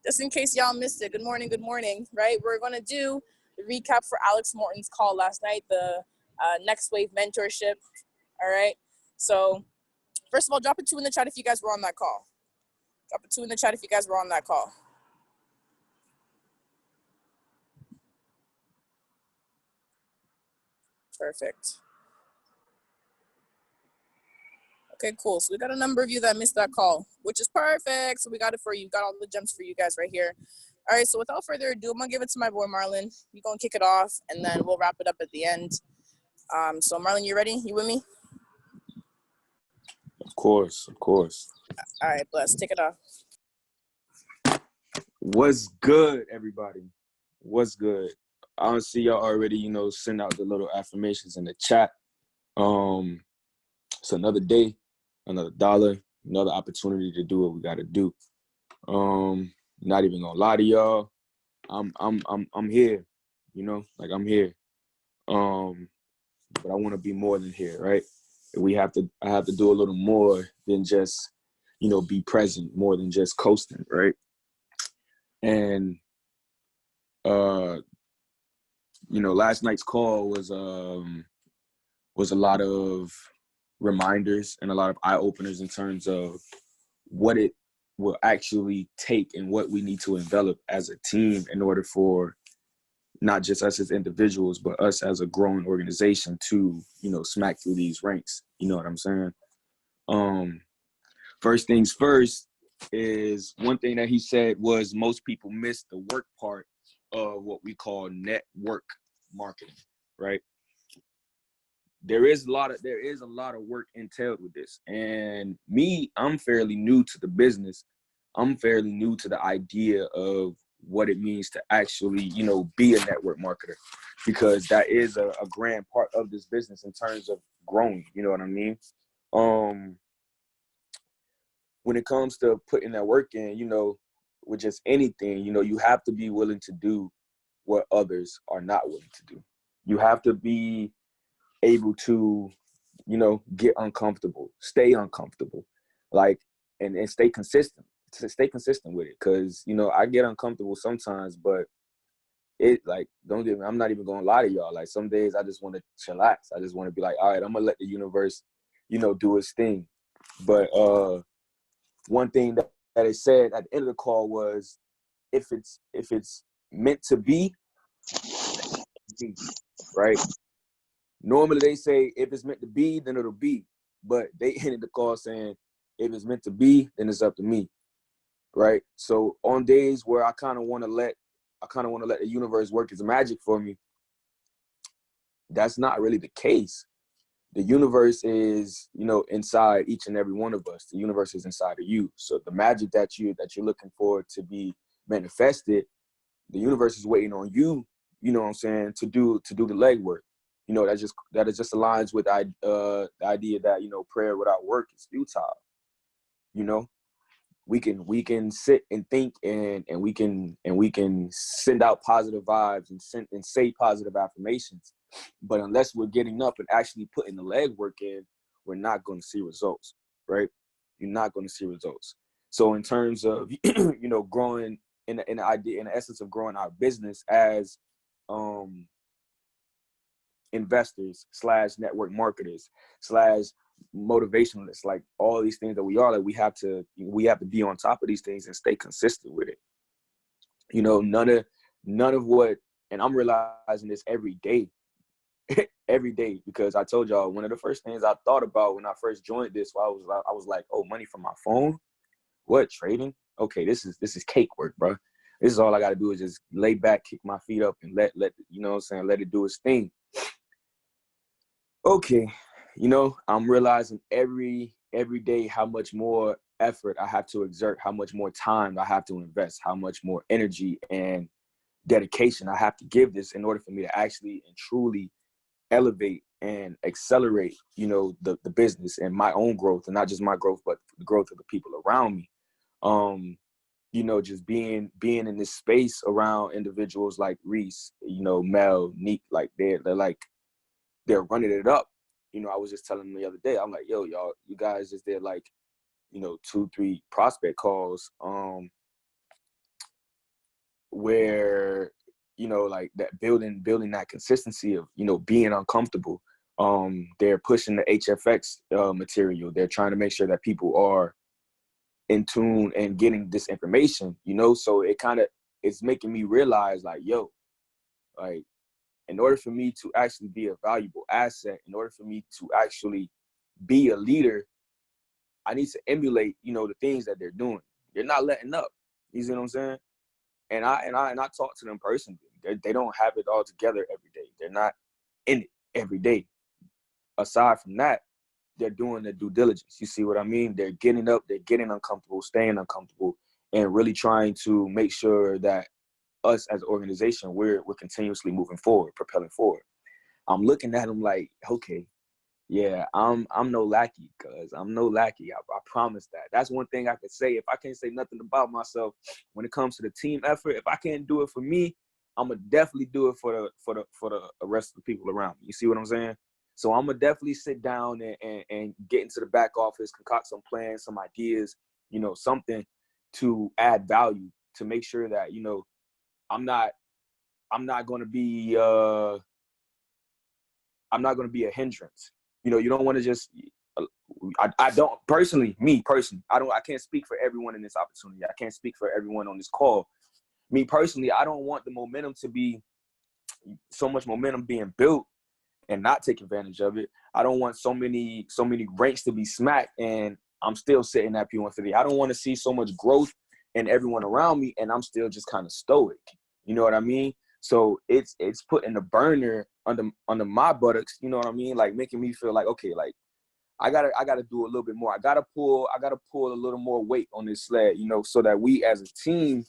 just in case y'all missed it, good morning, right? We're going to do the recap for Alex Morton's call last night, the Next Wave mentorship, all right? So, first of all, drop a 2 in the chat if you guys were on that call. Drop a 2 in the chat if you guys were on that call. Perfect. Okay, cool. So we got a number of you that missed that call, which is perfect. So we got it for you. Got all the gems for you guys right here. All right, so without further ado, I'm going to give it to my boy Marlon. You're going to kick it off, and then we'll wrap it up at the end. So Marlon, you ready? You with me? Of course. All right, bless. Take it off. What's good, everybody? What's good? I see y'all already, send out the little affirmations in the chat. It's another day, another dollar, another opportunity to do what we got to do. Not even gonna lie to y'all. I'm here, I'm here. But I want to be more than here, right? I have to do a little more than just, be present, more than just coasting, right? And last night's call was a lot of reminders and a lot of eye openers in terms of what it will actually take and what we need to envelop as a team in order for not just us as individuals, but us as a growing organization to, smack through these ranks. You know what I'm saying? First things first is one thing that he said was most people miss the work part of what we call network marketing, right? There is a lot of work entailed with this. And me, I'm fairly new to the business. I'm fairly new to the idea of what it means to actually, be a network marketer, because that is a grand part of this business in terms of growing, you know what I mean? When it comes to putting that work in, with just anything, you have to be willing to do what others are not willing to do. You have to be able to, get uncomfortable, stay uncomfortable, and stay consistent. To stay consistent with it, because I get uncomfortable sometimes, but don't get me, I'm not even gonna lie to y'all. Like some days I just want to chillax. I just want to be like, all right, I'm gonna let the universe, do its thing. But one thing that it said at the end of the call was, if it's meant to be, right? Normally they say if it's meant to be, then it'll be. But they ended the call saying, if it's meant to be, then it's up to me. Right. So on days where I kind of want to let the universe work its magic for me, that's not really the case. The universe is, inside each and every one of us. The universe is inside of you. So the magic that you're looking for to be manifested, the universe is waiting on you, to do the legwork. That just aligns with the idea that, prayer without work is futile. We can sit and think and we can send out positive vibes and say positive affirmations, but unless we're getting up and actually putting the legwork in, we're not going to see results, right? You're not going to see results. So in terms of growing in the essence of growing our business as investors / network marketers / motivationalists, like all these things that we are, like we have to be on top of these things and stay consistent with it. None of what, and I'm realizing this every day every day, because I told y'all one of the first things I thought about when I first joined this, I was like, oh, money from my phone? What, trading? Okay, this is cake work, bro. This is all I got to do is just lay back, kick my feet up, and let let it do its thing. Okay, I'm realizing every day how much more effort I have to exert, how much more time I have to invest, how much more energy and dedication I have to give this in order for me to actually and truly elevate and accelerate, the business and my own growth, and not just my growth, but the growth of the people around me. Just being in this space around individuals like Reese, Mel, Neek, like they're running it up. I was just telling them the other day, I'm like, yo, y'all, you guys just did 2-3 prospect calls where, you know, like that building that consistency of, you know, being uncomfortable. They're pushing the HFX material. They're trying to make sure that people are in tune and getting this information, you know. So it's making me realize, like, yo, like, in order for me to actually be a valuable asset, in order for me to actually be a leader, I need to emulate, you know, the things that they're doing. They're not letting up. You see what I'm saying? And I talk to them personally. They don't have it all together every day. They're not in it every day. Aside from that, they're doing their due diligence. You see what I mean? They're getting up, they're getting uncomfortable, staying uncomfortable, and really trying to make sure that us as an organization, we're continuously moving forward, propelling forward. I'm looking at them like, okay, yeah, I'm no lackey, cuz I'm no lackey. I promise that. That's one thing I could say. If I can't say nothing about myself when it comes to the team effort, if I can't do it for me, I'm gonna definitely do it for the rest of the people around me. You see what I'm saying? So I'm gonna definitely sit down and get into the back office, concoct some plans, some ideas, you know, something to add value to make sure that, you know, I'm not gonna be I'm not gonna be a hindrance. You know, you don't want to just. I don't personally, I can't speak for everyone in this opportunity. I can't speak for everyone on this call. Me personally, I don't want the momentum to be so much momentum being built and not take advantage of it. I don't want so many ranks to be smacked and I'm still sitting at P150. I don't want to see so much growth in everyone around me and I'm still just kind of stoic. You know what I mean? So it's putting the burner under my buttocks, you know what I mean? Like making me feel like, okay, like I gotta do a little bit more. I gotta pull a little more weight on this sled, you know, so that we as a team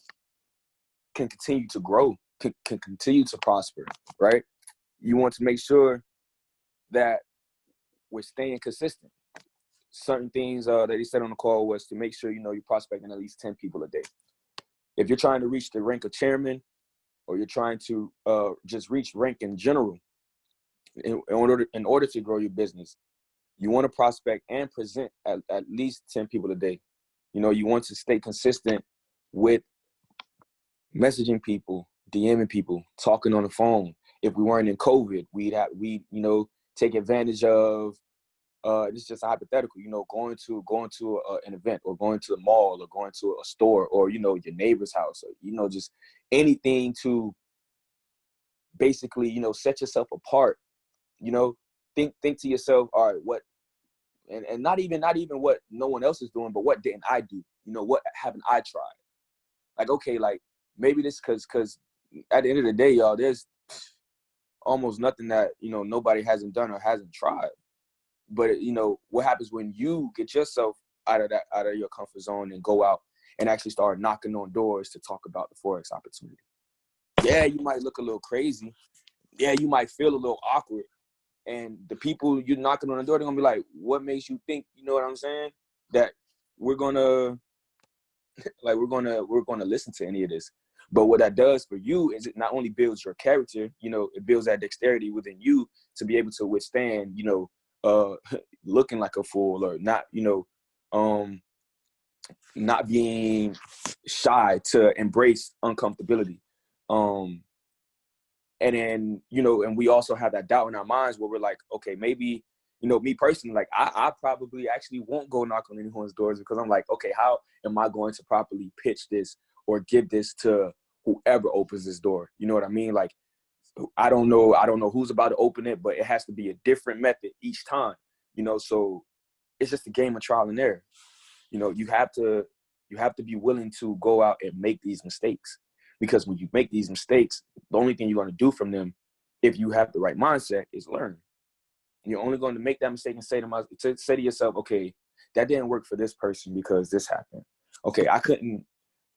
can continue to grow, can continue to prosper, right? You want to make sure that we're staying consistent. Certain things that he said on the call was to make sure, you know, you're prospecting at least 10 people a day. If you're trying to reach the rank of chairman or you're trying to just reach rank in general, in order to grow your business, you want to prospect and present at least 10 people a day. You know, you want to stay consistent with messaging people, DMing people, talking on the phone. If we weren't in COVID, we'd you know, take advantage of this is just a hypothetical, you know, going to an event or going to the mall or going to a store or, you know, your neighbor's house or, you know, just anything to basically, you know, set yourself apart, you know, think to yourself, all right, what, and not even what no one else is doing, but what didn't I do? You know, what haven't I tried? Like, okay, like maybe this, cause at the end of the day, y'all, there's almost nothing that, you know, nobody hasn't done or hasn't tried. But, you know, what happens when you get yourself out of your comfort zone and go out and actually start knocking on doors to talk about the Forex opportunity? Yeah, you might look a little crazy. Yeah, you might feel a little awkward. And the people you're knocking on the door, they're going to be like, what makes you think, you know what I'm saying, that we're going to, like, we're going to listen to any of this? But what that does for you is it not only builds your character, you know, it builds that dexterity within you to be able to withstand, you know, looking like a fool or not, you know, not being shy to embrace uncomfortability. And then, you know, and we also have that doubt in our minds where we're like, okay, maybe, you know, me personally, like I probably actually won't go knock on anyone's doors because I'm like, okay, how am I going to properly pitch this or give this to whoever opens this door? You know what I mean? Like, I don't know who's about to open it, but it has to be a different method each time, you know? So it's just a game of trial and error. You know, you have to be willing to go out and make these mistakes, because when you make these mistakes, the only thing you're going to do from them, if you have the right mindset, is learn. You're only going to make that mistake and say to yourself, okay, that didn't work for this person because this happened. Okay,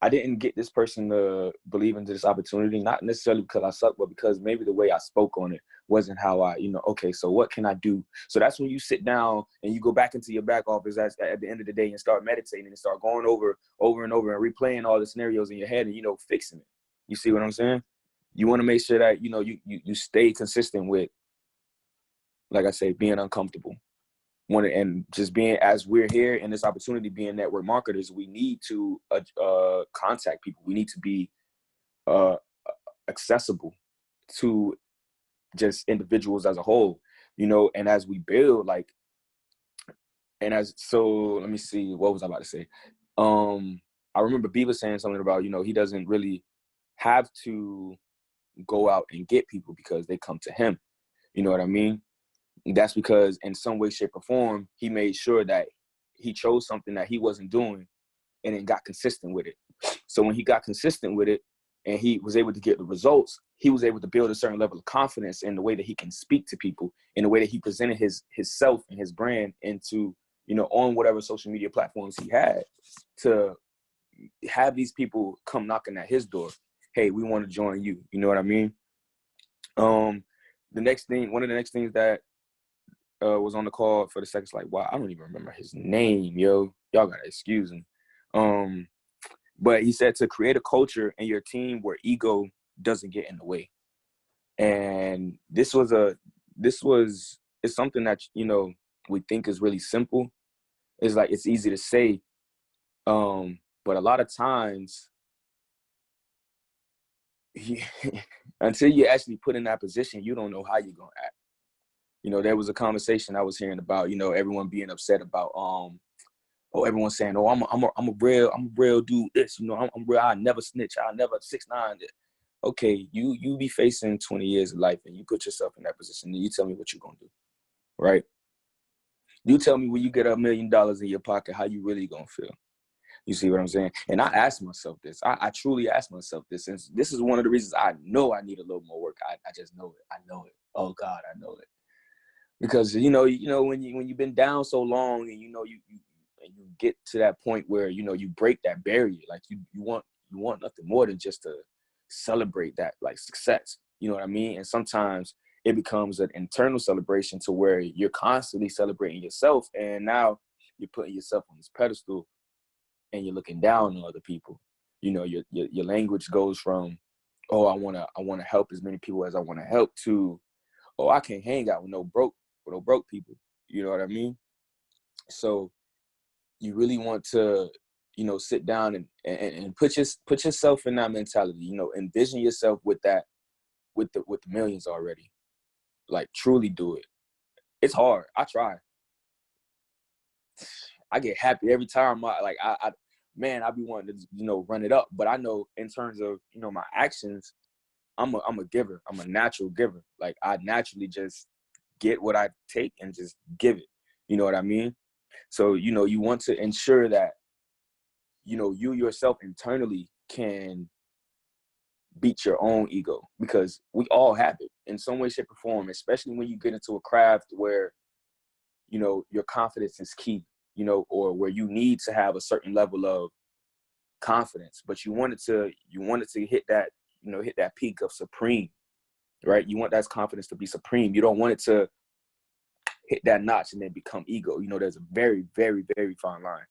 I didn't get this person to believe into this opportunity, not necessarily because I suck, but because maybe the way I spoke on it wasn't how I, you know, okay, so what can I do? So that's when you sit down and you go back into your back office at the end of the day and start meditating and start going over and over and replaying all the scenarios in your head and, you know, fixing it. You see what I'm saying? You want to make sure that, you know, you stay consistent with, like I say, being uncomfortable. And just being, as we're here in this opportunity, being network marketers, we need to contact people. We need to be uh, accessible to just individuals as a whole, and as we build, like, so let me see, what was I about to say? I remember Beaver saying something about, he doesn't really have to go out and get people because they come to him. You know what I mean? That's because in some way, shape, or form, he made sure that he chose something that he wasn't doing and then got consistent with it. So when he got consistent with it and he was able to get the results, he was able to build a certain level of confidence in the way that he can speak to people, in the way that he presented his self and his brand into, on whatever social media platforms he had, to have these people come knocking at his door. Hey, we want to join you. You know what I mean? One of the next things that was on the call for the seconds, like, wow, I don't even remember his name, yo. Y'all gotta excuse him. But he said to create a culture in your team where ego doesn't get in the way. And it's something that, we think is really simple. It's like, it's easy to say. But a lot of times, until you actually put in that position, you don't know how you're gonna act. There was a conversation I was hearing about, everyone being upset about, everyone's saying, oh, I'm a real dude. This, I'm real. I never snitch. I never 6ix9ine. Okay, you be facing 20 years of life, and you put yourself in that position, and you tell me what you're gonna do, right? You tell me when you get $1 million in your pocket, how you really gonna feel. You see what I'm saying? And I asked myself this. I truly asked myself this, and this is one of the reasons I know I need a little more work. I just know it. I know it. Oh God, I know it. Because when you've been down so long, and you get to that point where you break that barrier, like you want nothing more than just to celebrate that, like, success. You know what I mean? And sometimes it becomes an internal celebration to where you're constantly celebrating yourself, and now you're putting yourself on this pedestal and you're looking down on other people. Your language goes from, oh, I wanna help as many people as I want to help, to, oh, I can't hang out with no broke people. You know what I mean? So you really want to, sit down and put yourself in that mentality. Envision yourself with that, with the millions already. Like, truly do it. It's hard. I try. I get happy every time. I be wanting to, run it up. But I know in terms of, my actions, I'm a giver. I'm a natural giver. Like, I naturally just get what I take and just give it. You know what I mean? So, you want to ensure that, you yourself internally can beat your own ego, because we all have it in some way, shape, or form, especially when you get into a craft where, your confidence is key, or where you need to have a certain level of confidence, but you want it to hit that, hit that peak of supreme, right? You want that confidence to be supreme. You don't want it to hit that notch and then become ego. There's a very, very, very fine line.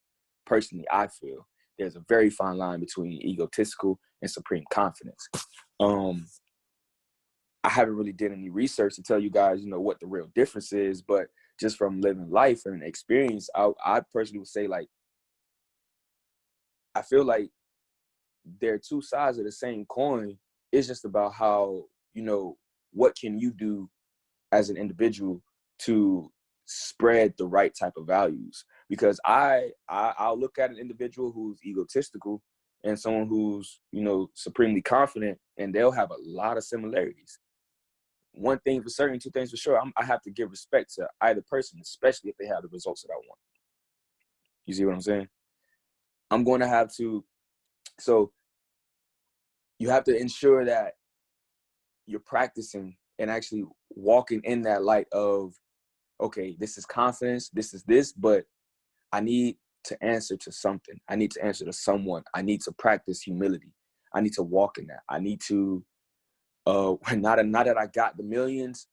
Personally, I feel there's a very fine line between egotistical and supreme confidence. I haven't really did any research to tell you guys, what the real difference is, but just from living life and experience, I personally would say, like, I feel like they're two sides of the same coin. It's just about how, what can you do as an individual to spread the right type of values. Because I'll look at an individual who's egotistical and someone who's, supremely confident, and they'll have a lot of similarities. One thing for certain, two things for sure, I have to give respect to either person, especially if they have the results that I want. You see what I'm saying? I'm going to have to, so you have to ensure that you're practicing and actually walking in that light of, okay, this is confidence, this is this, but I need to answer to something. I need to answer to someone. I need to practice humility. I need to walk in that. I need to, now that I got the millions,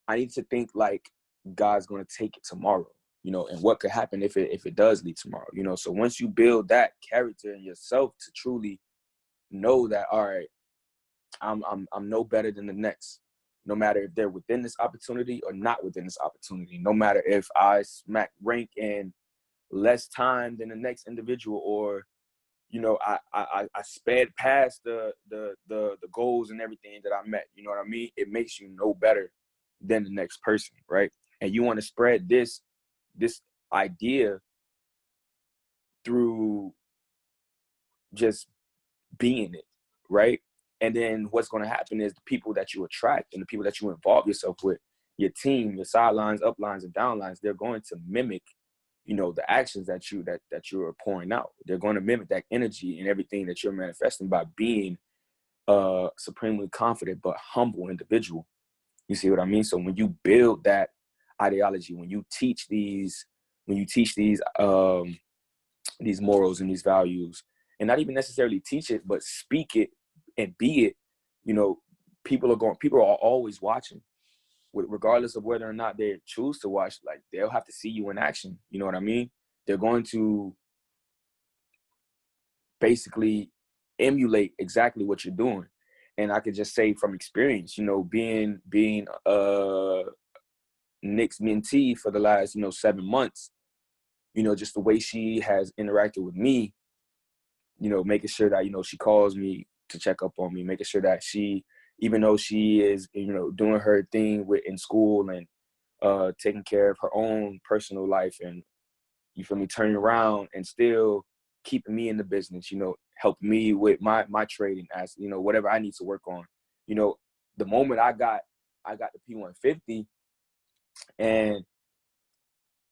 I need to think like God's going to take it tomorrow, and what could happen if it does leave tomorrow, So once you build that character in yourself to truly know that, all right, I'm no better than the next, no matter if they're within this opportunity or not within this opportunity, no matter if I smack rank in less time than the next individual, or, you know, I sped past the goals and everything that I met. You know what I mean? It makes you no better than the next person, right? And you want to spread this idea through just being it, right? And then what's going to happen is the people that you attract and the people that you involve yourself with, your team, your sidelines, uplines, and downlines, they're going to mimic, you know, the actions that you're pouring out. They're going to mimic that energy and everything that you're manifesting by being a supremely confident but humble individual. You see what I mean? So when you build that ideology, when you teach these morals and these values, and not even necessarily teach it, but speak it and be it, you know, people are always watching, regardless of whether or not they choose to watch. Like, they'll have to see you in action. You know what I mean? They're going to basically emulate exactly what you're doing. And I could just say from experience, you know, being Nick's mentee for the last, 7 months, you know, just the way she has interacted with me, you know, making sure that, she calls me to check up on me, making sure that she, even though she is, doing her thing in school and taking care of her own personal life, and you feel me, turning around and still keeping me in the business, helping me with my trading, as, whatever I need to work on. The moment I got the P150 and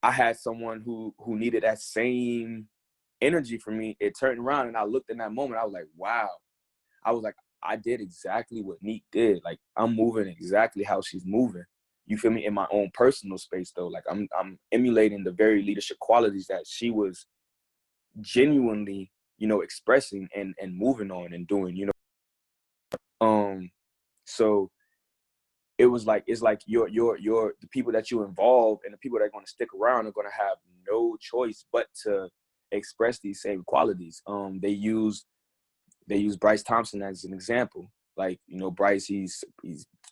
I had someone who needed that same energy from me, it turned around and I looked in that moment, I was like, wow. I was like, I did exactly what Neek did. Like, I'm moving exactly how she's moving. You feel me? In my own personal space, though. Like, I'm emulating the very leadership qualities that she was genuinely, expressing and moving on and doing, So it's like your the people that you involve and the people that are going to stick around are going to have no choice but to express these same qualities. They use Bryce Thompson as an example. Like, Bryce, he's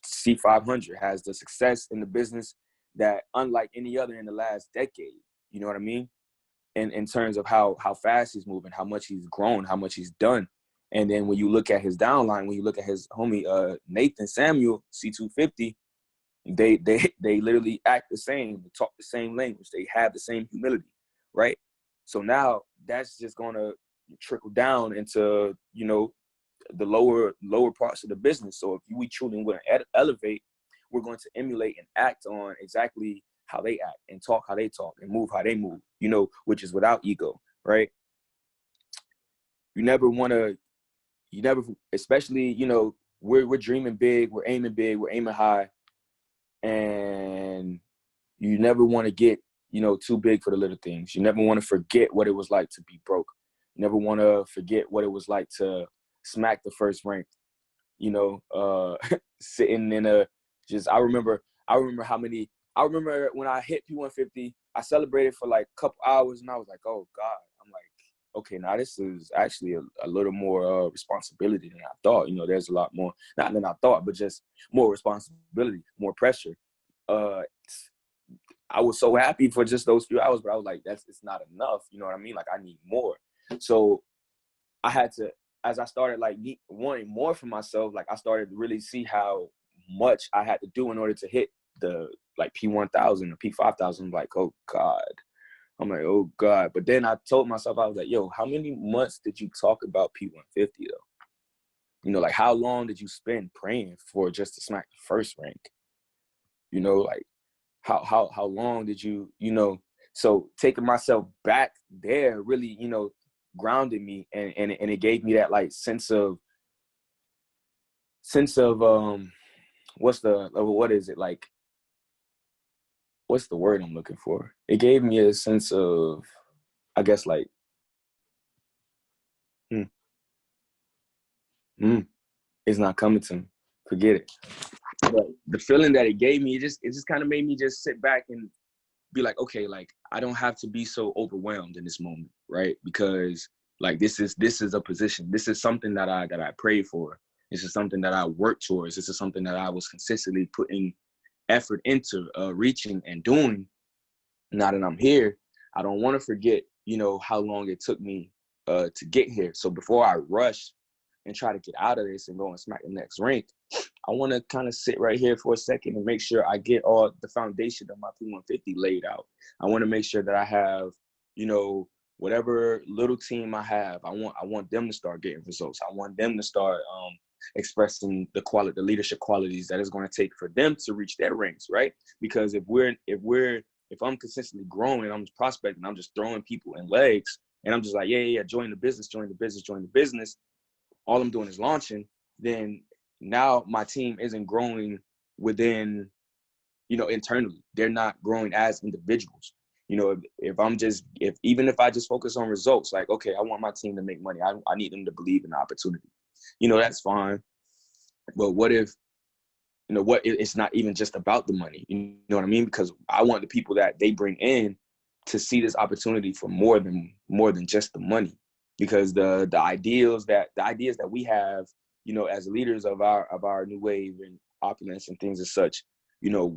C500, has the success in the business that unlike any other in the last decade. You know what I mean? And in terms of how fast he's moving, how much he's grown, how much he's done. And then when you look at his downline, when you look at his homie Nathan Samuel, C250, they literally act the same, they talk the same language, they have the same humility, right? So now that's just gonna trickle down into, the lower parts of the business. So if we truly want to elevate, we're going to emulate and act on exactly how they act and talk how they talk and move how they move, which is without ego, right? You never, especially, we're dreaming big, we're aiming high, and you never want to get, too big for the little things. You never want to forget what it was like to be broke. You never want to forget what it was like to smack the first rank, sitting in I remember when I hit P150, I celebrated for like a couple hours and I was like, oh God, I'm like, okay, now this is actually a little more responsibility than I thought. There's a lot more, not than I thought, but just more responsibility, more pressure. I was so happy for just those few hours, but I was like, it's not enough. You know what I mean? Like, I need more. So I had to, as I started like wanting more for myself, like I started to really see how much I had to do in order to hit the like P1000 or P5000. I'm like, oh God. I'm like, oh God. But then I told myself, I was like, yo, how many months did you talk about P150 though? Like, how long did you spend praying for just to smack the first rank? Like how long did you, so taking myself back there really, grounded me, and it gave me that like sense of what is it, like, what's the word I'm looking for? It gave me a sense of, I guess, like, it's not coming to me. Forget it. But the feeling that it gave me, it just kind of made me just sit back and be like, okay, like, I don't have to be so overwhelmed in this moment, right? Because like this is a position. This is something that I prayed for. This is something that I worked towards. This is something that I was consistently putting effort into reaching and doing. Now that I'm here, I don't want to forget, how long it took me to get here. So before I rush and try to get out of this and go and smack the next rank, I want to kind of sit right here for a second and make sure I get all the foundation of my P150 laid out. I want to make sure that I have, you know, whatever little team I have, I want them to start getting results. I want them to start expressing the leadership qualities that it's going to take for them to reach their ranks, right? Because if I'm consistently growing and I'm just prospecting, I'm just throwing people in legs, and I'm just like, yeah, join the business. All I'm doing is launching. Then now my team isn't growing within, you know, internally. They're not growing as individuals. You know, even if I just focus on results, like, okay, I want my team to make money. I need them to believe in the opportunity. You know, that's fine. But what if, you know, it's not even just about the money? You know what I mean? Because I want the people that they bring in to see this opportunity for more than just the money. Because the ideas that we have, you know, as leaders of our new wave and opulence and things as such, you know,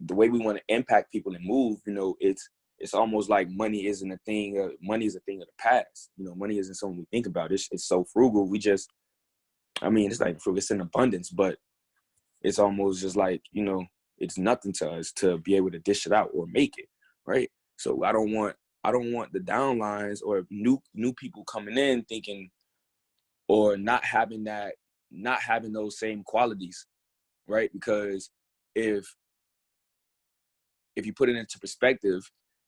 the way we want to impact people and move, you know, it's almost like money isn't a thing. Money is a thing of the past. You know, money isn't something we think about. It's so frugal. It's like frugal. It's in abundance, but it's almost just like, you know, it's nothing to us to be able to dish it out or make it, right? So I don't want the downlines or new people coming in thinking, or not having those same qualities, right? Because if you put it into perspective,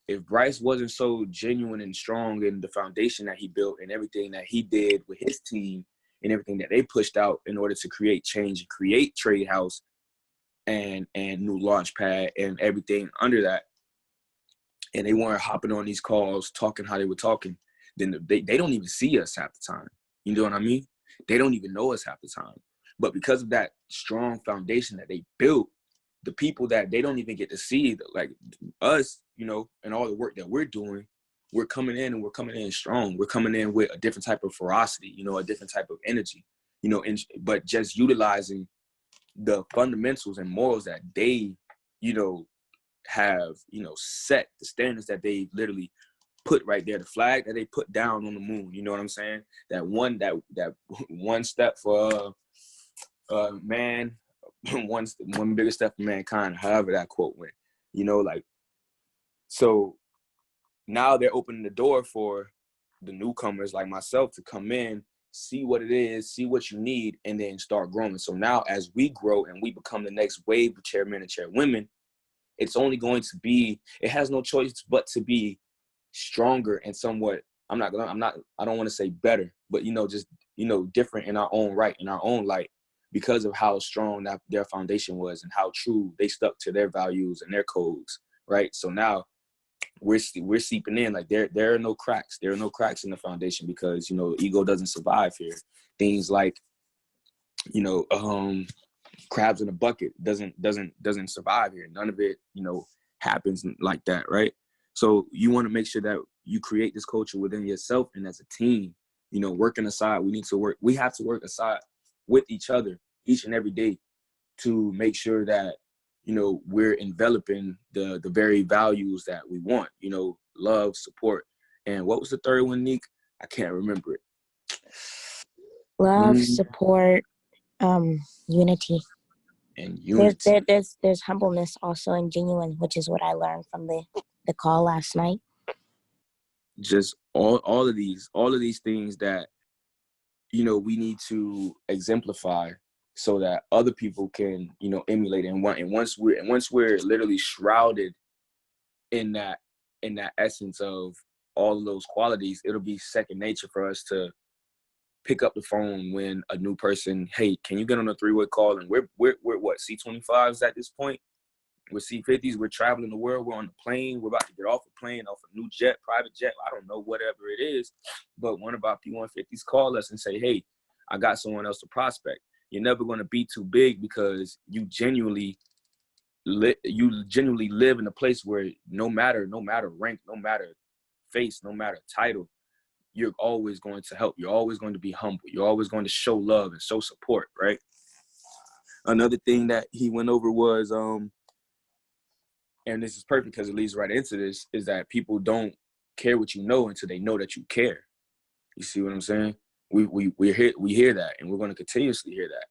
if Bryce wasn't so genuine and strong in the foundation that he built and everything that he did with his team and everything that they pushed out in order to create change and create Trade House and new Launchpad and everything under that, and they weren't hopping on these calls talking how they were talking, then they don't even see us half the time. You know what I mean? They don't even know us half the time. But because of that strong foundation that they built, the people that they don't even get to see, like us, you know, and all the work that we're doing, we're coming in strong. We're coming in with a different type of ferocity, you know, a different type of energy, you know, but just utilizing the fundamentals and morals that they, you know, have, you know, set the standards that they literally put right there, the flag that they put down on the moon. You know what I'm saying? That one step for man, one bigger step for mankind, however that quote went. You know, like, so now they're opening the door for the newcomers like myself to come in, see what it is, see what you need, and then start growing. So now as we grow and we become the next wave of chairmen and chairwomen, it's only going to be, it has no choice but to be stronger and somewhat, I don't want to say better, but, you know, just, you know, different in our own right, in our own light, because of how strong that their foundation was and how true they stuck to their values and their codes, right? So now we're seeping in, like there are no cracks. There are no cracks in the foundation because, you know, ego doesn't survive here. Things like, you know, crabs in a bucket doesn't survive here. None of it, you know, happens like that, right? So you want to make sure that you create this culture within yourself and as a team, you know, working aside. We have to work aside with each other each and every day to make sure that, you know, we're enveloping the very values that we want, you know, love, support. And what was the third one, Neek? I can't remember it. Love, support, unity. And unity. There's humbleness also and genuine, which is what I learned from the call last night. Just all of these things that, you know, we need to exemplify so that other people can, you know, emulate. And once we're literally shrouded in that essence of all of those qualities, it'll be second nature for us to pick up the phone when a new person, hey, can you get on a 3-way call? And we're what, C-25s at this point? We're C-50s. We're traveling the world. We're on the plane. We're about to get off a plane, off a new jet, private jet. I don't know, whatever it is. But one of our P-150s call us and say, hey, I got someone else to prospect. You're never going to be too big because you genuinely live in a place where no matter rank, no matter face, no matter title, you're always going to help. You're always going to be humble. You're always going to show love and show support, right? Another thing that he went over was, and this is perfect because it leads right into this, is that people don't care what you know until they know that you care. You see what I'm saying? We hear that, and we're going to continuously hear that.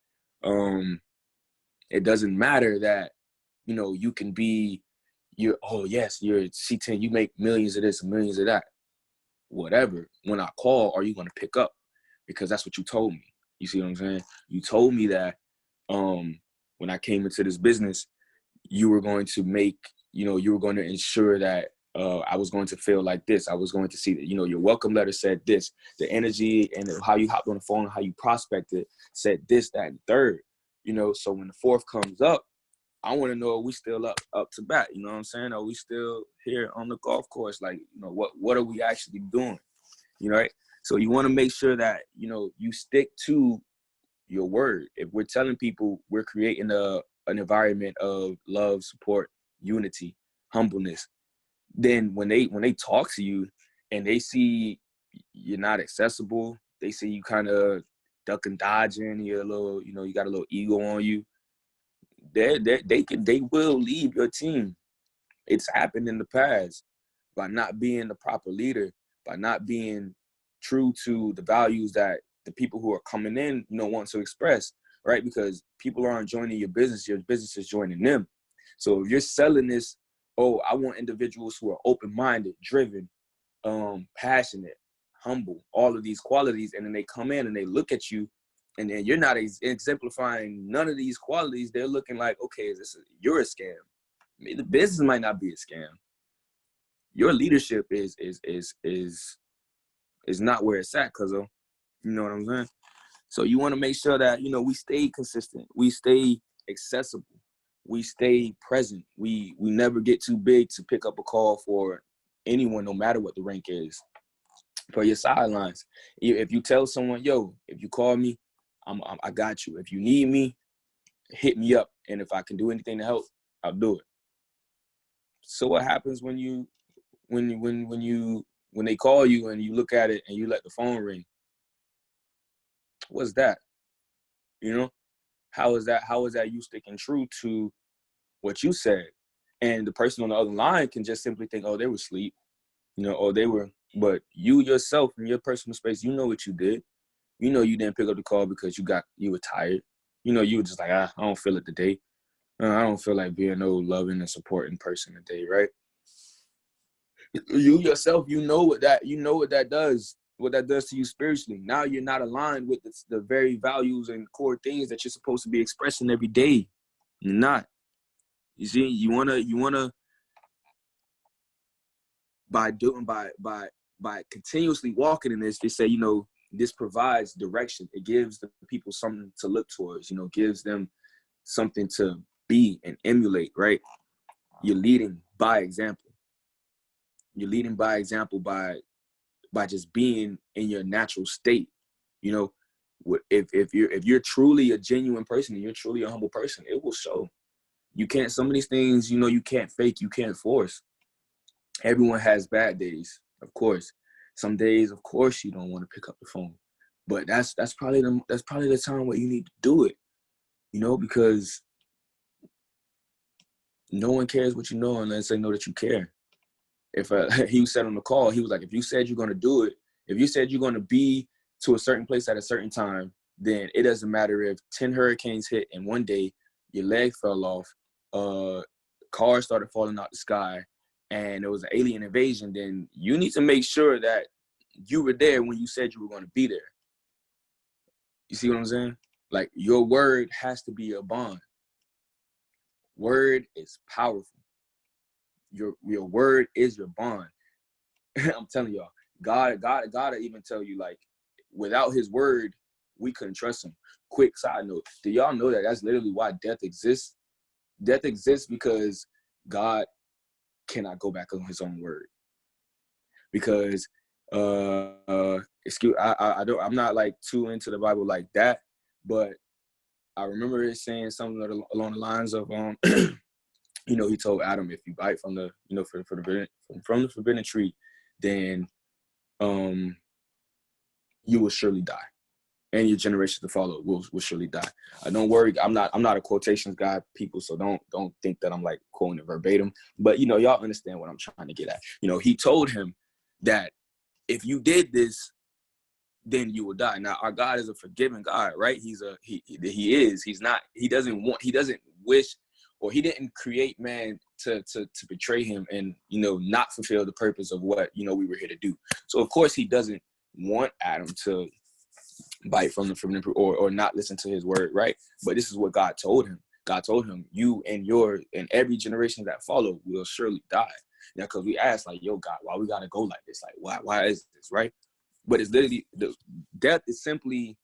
It doesn't matter that, you know, you can be, you're C10, you make millions of this and millions of that. Whatever. When I call, are you going to pick up? Because that's what you told me. You see what I'm saying? You told me that when I came into this business, you were going to make, you know, you were going to ensure that I was going to feel like this. I was going to see that, you know, your welcome letter said this. The energy and how you hopped on the phone, how you prospected said this, that, and third. You know, so when the fourth comes up, I want to know, are we still up to bat? You know what I'm saying? Are we still here on the golf course? Like, you know, what are we actually doing? You know, right? So you want to make sure that, you know, you stick to your word. If we're telling people we're creating an environment of love, support, unity, humbleness, then when they talk to you and they see you're not accessible, they see you kind of duck and dodging, you're a little, you know, you got a little ego on you, they will leave your team. It's happened in the past by not being the proper leader, by not being true to the values that the people who are coming in, you know, want to express, right? Because people aren't joining your business is joining them. So if you're selling this, oh, I want individuals who are open-minded, driven, passionate, humble, all of these qualities, and then they come in and they look at you, and then you're not exemplifying none of these qualities. They're looking like, okay, you're a scam. I mean, the business might not be a scam. Your leadership is not where it's at, cuz, you know what I'm saying? So you want to make sure that, you know, we stay consistent, we stay accessible, we stay present. We never get too big to pick up a call for anyone, no matter what the rank is. For your sidelines, if you tell someone, yo, if you call me, I got you. If you need me, hit me up, and if I can do anything to help, I'll do it. So what happens when they call you and you look at it and you let the phone ring? What's that? You know, how is that you sticking true to what you said? And the person on the other line can just simply think, oh, they were asleep, you know, or they were. But you yourself in your personal space, you know what you did. You know you didn't pick up the call because you were tired. You know, you were just like, I don't feel it today. I don't feel like being no loving and supporting person today, right? You yourself, you know what that does to you spiritually. Now you're not aligned with the very values and core things that you're supposed to be expressing every day. You're not. You see, you wanna by continuously walking in this, they say, you know, this provides direction. It gives the people something to look towards, you know, gives them something to be and emulate, right? You're leading by example. You're leading by example by just being in your natural state. You know, if you're truly a genuine person and you're truly a humble person, it will show. You can't, some of these things, you know, you can't fake, you can't force. Everyone has bad days, of course. Some days, of course, you don't want to pick up the phone, but that's probably the time where you need to do it. You know, because no one cares what you know unless they know that you care. If he said on the call, he was like, if you said you're going to do it, if you said you're going to be to a certain place at a certain time, then it doesn't matter if 10 hurricanes hit and one day your leg fell off, cars started falling out the sky, and there was an alien invasion, then you need to make sure that you were there when you said you were going to be there. You see what I'm saying? Like, your word has to be a bond. Word is powerful. Your word is your bond. I'm telling y'all, God even tell you, like, without his word, we couldn't trust him. Quick side note, do y'all know that that's literally why death exists? Death exists because God cannot go back on his own word. Because I'm not like too into the Bible like that, but I remember it saying something along the lines of you know, he told Adam, if you bite from the, you know, from the forbidden tree, then you will surely die, and your generations to follow will surely die. Don't worry, I'm not a quotations guy, people, so don't think that I'm like quoting it verbatim, but you know, y'all understand what I'm trying to get at. You know, he told him that if you did this, then you will die. Now, our God is a forgiving God, right? He doesn't wish, or he didn't create man to betray him and, not fulfill the purpose of what, we were here to do. So of course he doesn't want Adam to bite from the or not listen to his word, right? But this is what God told him. God told him, you and every generation that follow will surely die. Now, because we asked, like, yo, God, why we gotta go like this? Like, why is this, right? But it's literally, death is simply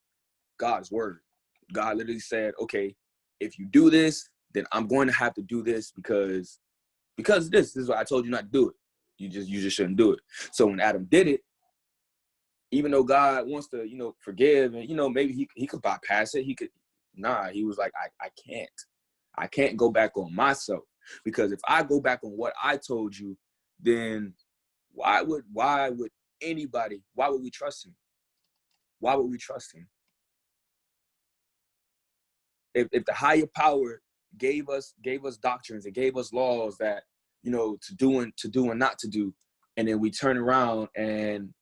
God's word. God literally said, okay, if you do this, then I'm going to have to do this because this is what I told you not to do it. You just shouldn't do it. So when Adam did it, even though God wants to, forgive and, maybe he could bypass it. He was like, I can't go back on myself, because if I go back on what I told you, then why would we trust him? Why would we trust him? If the higher power gave us doctrines and gave us laws that, to do and not to do, and then we turn around and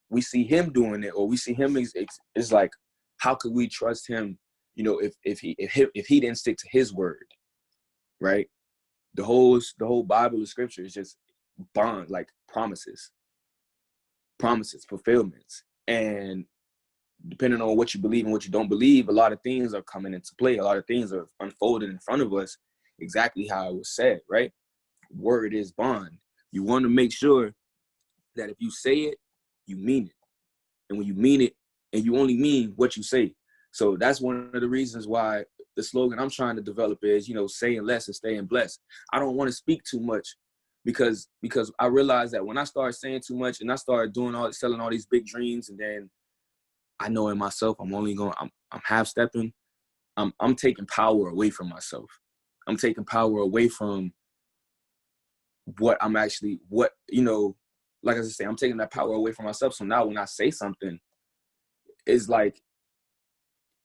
we see him doing it, or we see him, it's like, how could we trust him, if he didn't stick to his word, right? The whole Bible of scripture is just bond, like promises, fulfillments. And depending on what you believe and what you don't believe, a lot of things are coming into play. A lot of things are unfolding in front of us, exactly how it was said, right? Word is bond. You want to make sure that if you say it, you mean it. And when you mean it, and you only mean what you say. So that's one of the reasons why the slogan I'm trying to develop is, saying less and staying blessed. I don't want to speak too much, because I realized that when I started saying too much and I started selling all these big dreams, and then I know in myself, I'm half stepping. I'm taking power away from myself. I'm taking power away from what I'm actually, like I say, I'm taking that power away from myself. So now when I say something, it's like,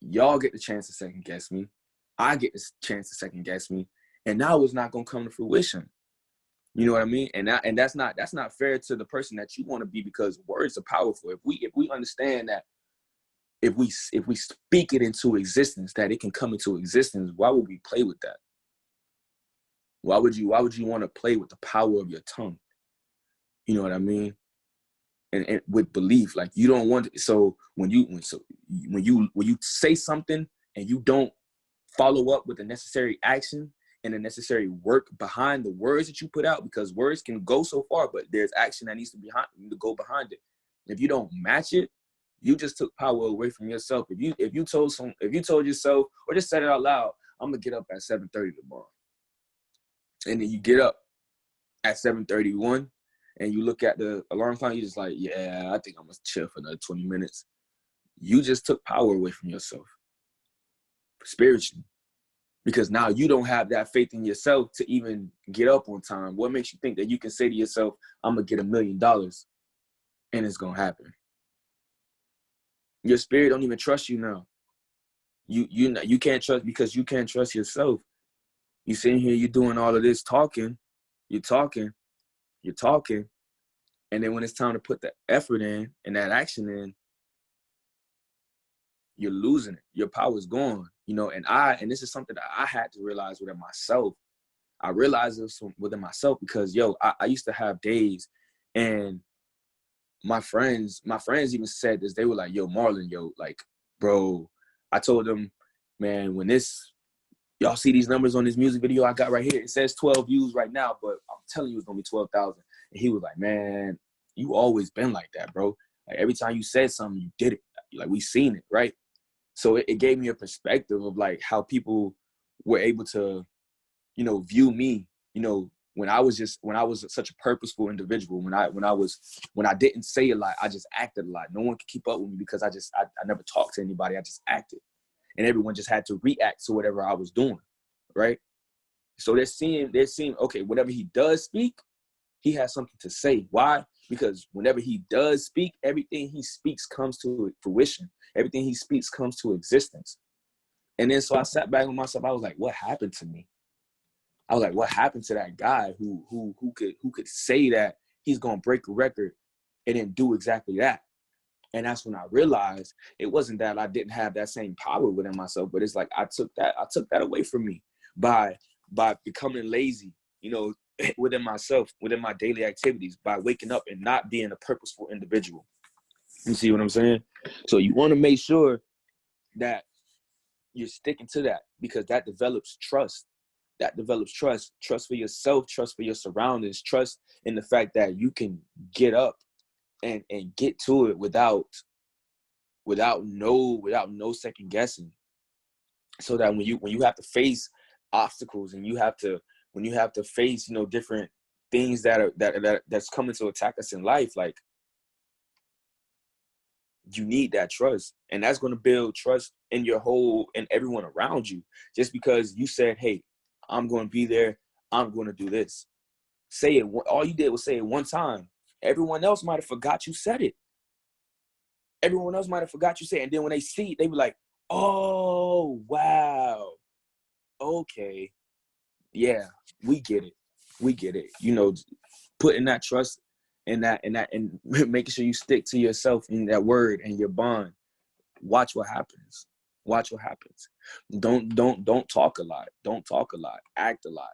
y'all get the chance to second guess me. I get the chance to second guess me. And now it's not going to come to fruition. You know what I mean? And that's not fair to the person that you want to be, because words are powerful. If we understand that, if we speak it into existence, that it can come into existence, why would we play with that? Why would you want to play with the power of your tongue? You know what I mean? And with belief, like, you don't want to, so when you say something and you don't follow up with the necessary action and the necessary work behind the words that you put out, because words can go so far, but there's action that needs to go behind it. If you don't match it, you just took power away from yourself. If you told yourself, or just said it out loud, I'm gonna get up at 7:30 tomorrow, and then you get up at 7:31, and you look at the alarm clock, you're just like, yeah, I think I'm gonna chill for another 20 minutes. You just took power away from yourself spiritually, because now you don't have that faith in yourself to even get up on time. What makes you think that you can say to yourself, I'm gonna get $1 million and it's gonna happen? Your spirit don't even trust you now. You can't trust, because you can't trust yourself. You sitting here, you're doing all of this talking, you're talking, and then when it's time to put the effort in and that action in, you're losing it. Your power's gone, and this is something that I had to realize within myself. I realized this within myself because, I used to have days, and my friends even said this. They were like, yo, Marlon, like, bro, I told them, man, when y'all see these numbers on this music video I got right here, it says 12 views right now, but I'm telling you it's gonna be 12,000. And he was like, man, you always been like that, bro. Like, every time you said something, you did it. Like, we seen it, right? So it gave me a perspective of, like, how people were able to, view me, when I was such a purposeful individual, when I didn't say a lot, I just acted a lot. No one could keep up with me because I never talked to anybody. I just acted, and everyone just had to react to whatever I was doing, right? So they're seeing, okay, whenever he does speak, he has something to say. Why? Because whenever he does speak, everything he speaks comes to fruition. Everything he speaks comes to existence. And then so I sat back with myself. I was like, what happened to me? I was like, what happened to that guy who could say that he's gonna break a record and then do exactly that? And that's when I realized it wasn't that I didn't have that same power within myself, but it's like I took that away from me by becoming lazy, you know, within myself, within my daily activities, by waking up and not being a purposeful individual. You see what I'm saying? So you want to make sure that you're sticking to that, because that develops trust. That develops trust for yourself, trust for your surroundings, trust in the fact that you can get up and get to it without no second guessing. So that when you have to face obstacles, and when you have to face, you know, different things that's coming to attack us in life, like, you need that trust. And that's going to build trust in everyone around you. Just because you said, hey, I'm going to be there, I'm going to do this. Say it. All you did was say it one time. Everyone else might have forgot you said it. Everyone else might have forgot you said it. And then when they see it, they be like, oh, wow. Okay. Yeah, we get it. We get it. You know, putting that trust in that and making sure you stick to yourself in that word and your bond. Watch what happens. Watch what happens. Don't talk a lot. Don't talk a lot. Act a lot.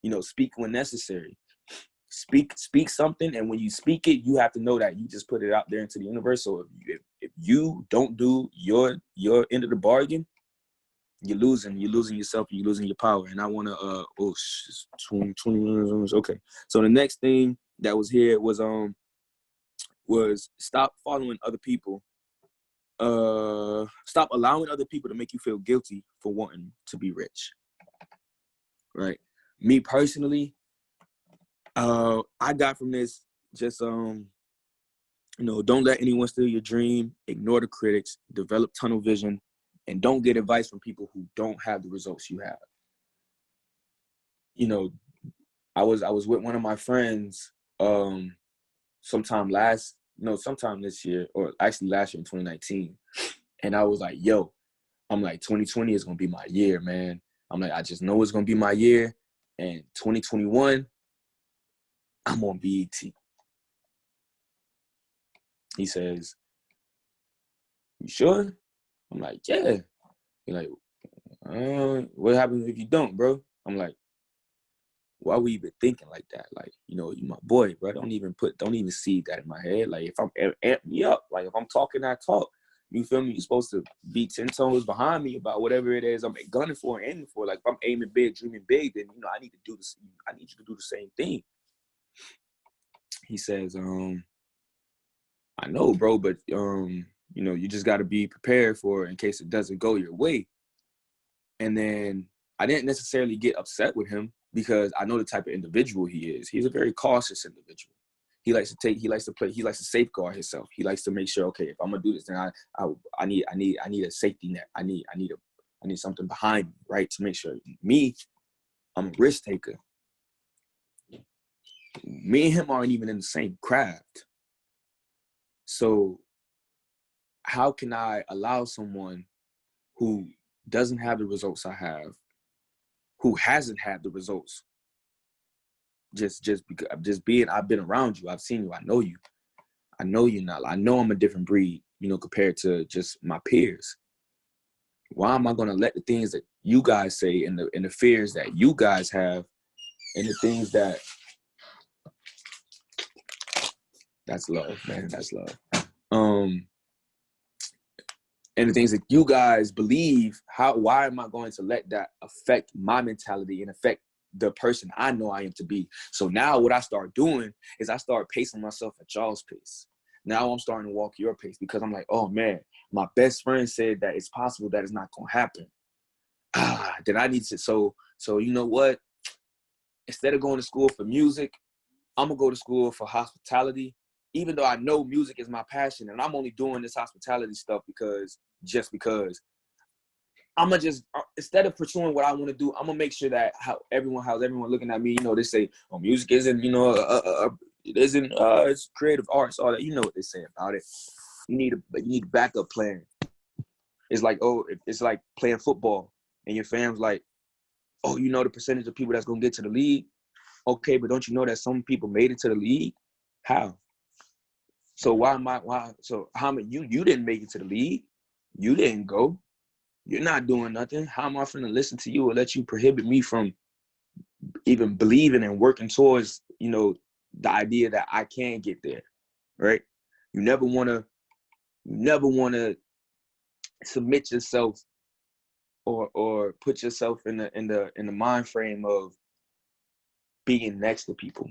You know, speak when necessary. Speak something, and when you speak it, you have to know that you just put it out there into the universe. So if you don't do your end of the bargain, you're losing yourself, you're losing your power. And I want to 20 minutes. Okay, so the next thing that was here was stop following other people. Stop allowing other people to make you feel guilty for wanting to be rich. Right? Me personally, I got from this just you know, don't let anyone steal your dream, ignore the critics, develop tunnel vision, and don't get advice from people who don't have the results you have. You know, I was with one of my friends sometime this year, or actually last year in 2019. And I was like, yo, I'm like, 2020 is gonna be my year, man. I'm like, I just know it's gonna be my year. And 2021, I'm on BET. He says, you sure? I'm like, yeah. He's like, what happens if you don't, bro? I'm like, why we even thinking like that? Like, you know, you my boy, bro. Don't even see that in my head. Like, if I'm amp me up, like if I'm talking, I talk. You feel me? You're supposed to be 10 toes behind me about whatever it is I'm gunning for and aiming for. Like, if I'm aiming big, dreaming big, then, you know, I need to do this. I need you to do the same thing. He says, I know, bro, but you know, you just got to be prepared for it in case it doesn't go your way. And then I didn't necessarily get upset with him, because I know the type of individual he is. He's a very cautious individual. He likes to safeguard himself. He likes to make sure, okay, if I'm gonna do this, then I need a safety net. I need something behind me, right? To make sure I'm a risk taker. Me and him aren't even in the same craft. So how can I allow someone who doesn't have the results I have, who hasn't had the results, I've been around you, I've seen you, I know you. I know you're not. I know I'm a different breed, you know, compared to just my peers. Why am I gonna let the things that you guys say and the fears that you guys have and the things that's love, man, that's love. And the things that you guys believe, why am I going to let that affect my mentality and affect the person I know I am to be? So now what I start doing is I start pacing myself at y'all's pace. Now I'm starting to walk your pace, because I'm like, oh man, my best friend said that it's possible that it's not gonna happen. Then I need to, so you know what? Instead of going to school for music, I'm gonna go to school for hospitality, even though I know music is my passion, and I'm only doing this hospitality stuff because I'm gonna just, instead of pursuing what I want to do, I'm gonna make sure that how's everyone looking at me, you know, they say, oh, music isn't, you know, it isn't, it's creative arts, all that, you know what they say about it. You need a backup plan. It's like, it's like playing football, and your fam's like, oh, you know the percentage of people that's gonna get to the league? Okay, but don't you know that some people made it to the league? How? So so how many, you didn't make it to the league, you didn't go, you're not doing nothing. How am I finna listen to you or let you prohibit me from even believing and working towards, the idea that I can get there, right? You never wanna submit yourself or put yourself in the mind frame of being next to people,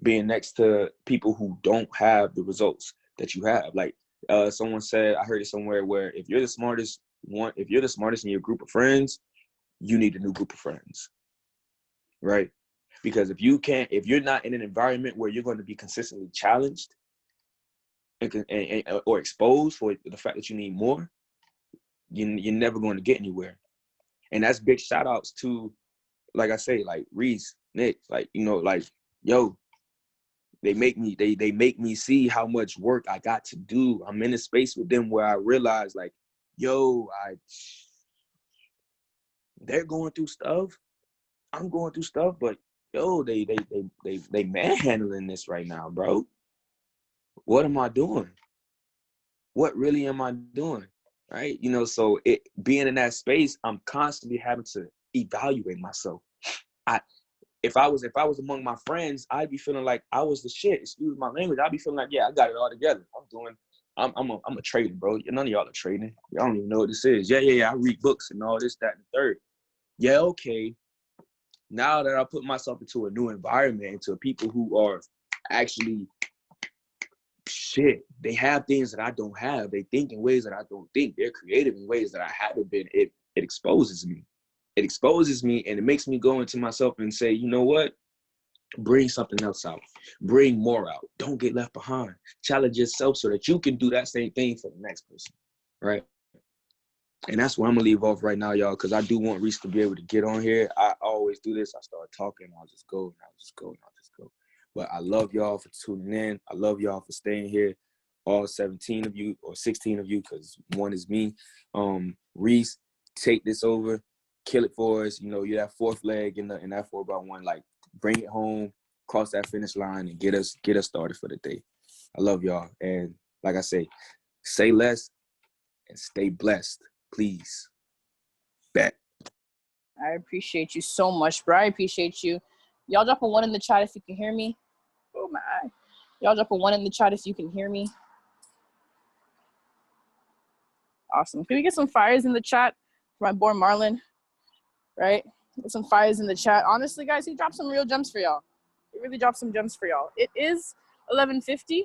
being next to people who don't have the results that you have. Like someone said, I heard it somewhere, where if you're the smartest in your group of friends, you need a new group of friends, right? Because if you're not in an environment where you're going to be consistently challenged or exposed for the fact that you need more, you're never going to get anywhere. And that's big shout outs to, like I say, like Reese, Nick, like, like, yo, they make me see how much work I got to do. I'm in a space with them where I realize, like, yo, they're going through stuff, I'm going through stuff, but yo, they manhandling this right now, bro. What am I doing? What really am I doing? Right? So being in that space, I'm constantly having to evaluate myself. If I was among my friends, I'd be feeling like I was the shit. Excuse my language. I'd be feeling like, yeah, I got it all together. I'm a trader, bro. None of y'all are trading. Y'all don't even know what this is. Yeah. I read books and all this, that, and the third. Yeah, okay. Now that I put myself into a new environment, into people who are actually shit, they have things that I don't have. They think in ways that I don't think. They're creative in ways that I haven't been. It exposes me. It exposes me, and it makes me go into myself and say, you know what? Bring something else out. Bring more out. Don't get left behind. Challenge yourself so that you can do that same thing for the next person, right? And that's where I'm gonna leave off right now, y'all, because I do want Reese to be able to get on here. I always do this. I start talking, I'll just go, and I'll just go, and I'll just go. But I love y'all for tuning in. I love y'all for staying here. All 17 of you, or 16 of you, because one is me. Reese, take this over, kill it for us. You're that fourth leg in that 4x1. Like, bring it home, cross that finish line, and get us started for the day. I love y'all, and like I say less and stay blessed, please. Bet. I appreciate you so much, bro. I appreciate you. Y'all drop a 1 in the chat if you can hear me. Oh my eye. Y'all drop a 1 in the chat if you can hear me. Awesome. Can we get some fires in the chat for my boy Marlon? Right? Get some fires in the chat. Honestly, guys, he dropped some real gems for y'all. He really dropped some gems for y'all. It is 11:50.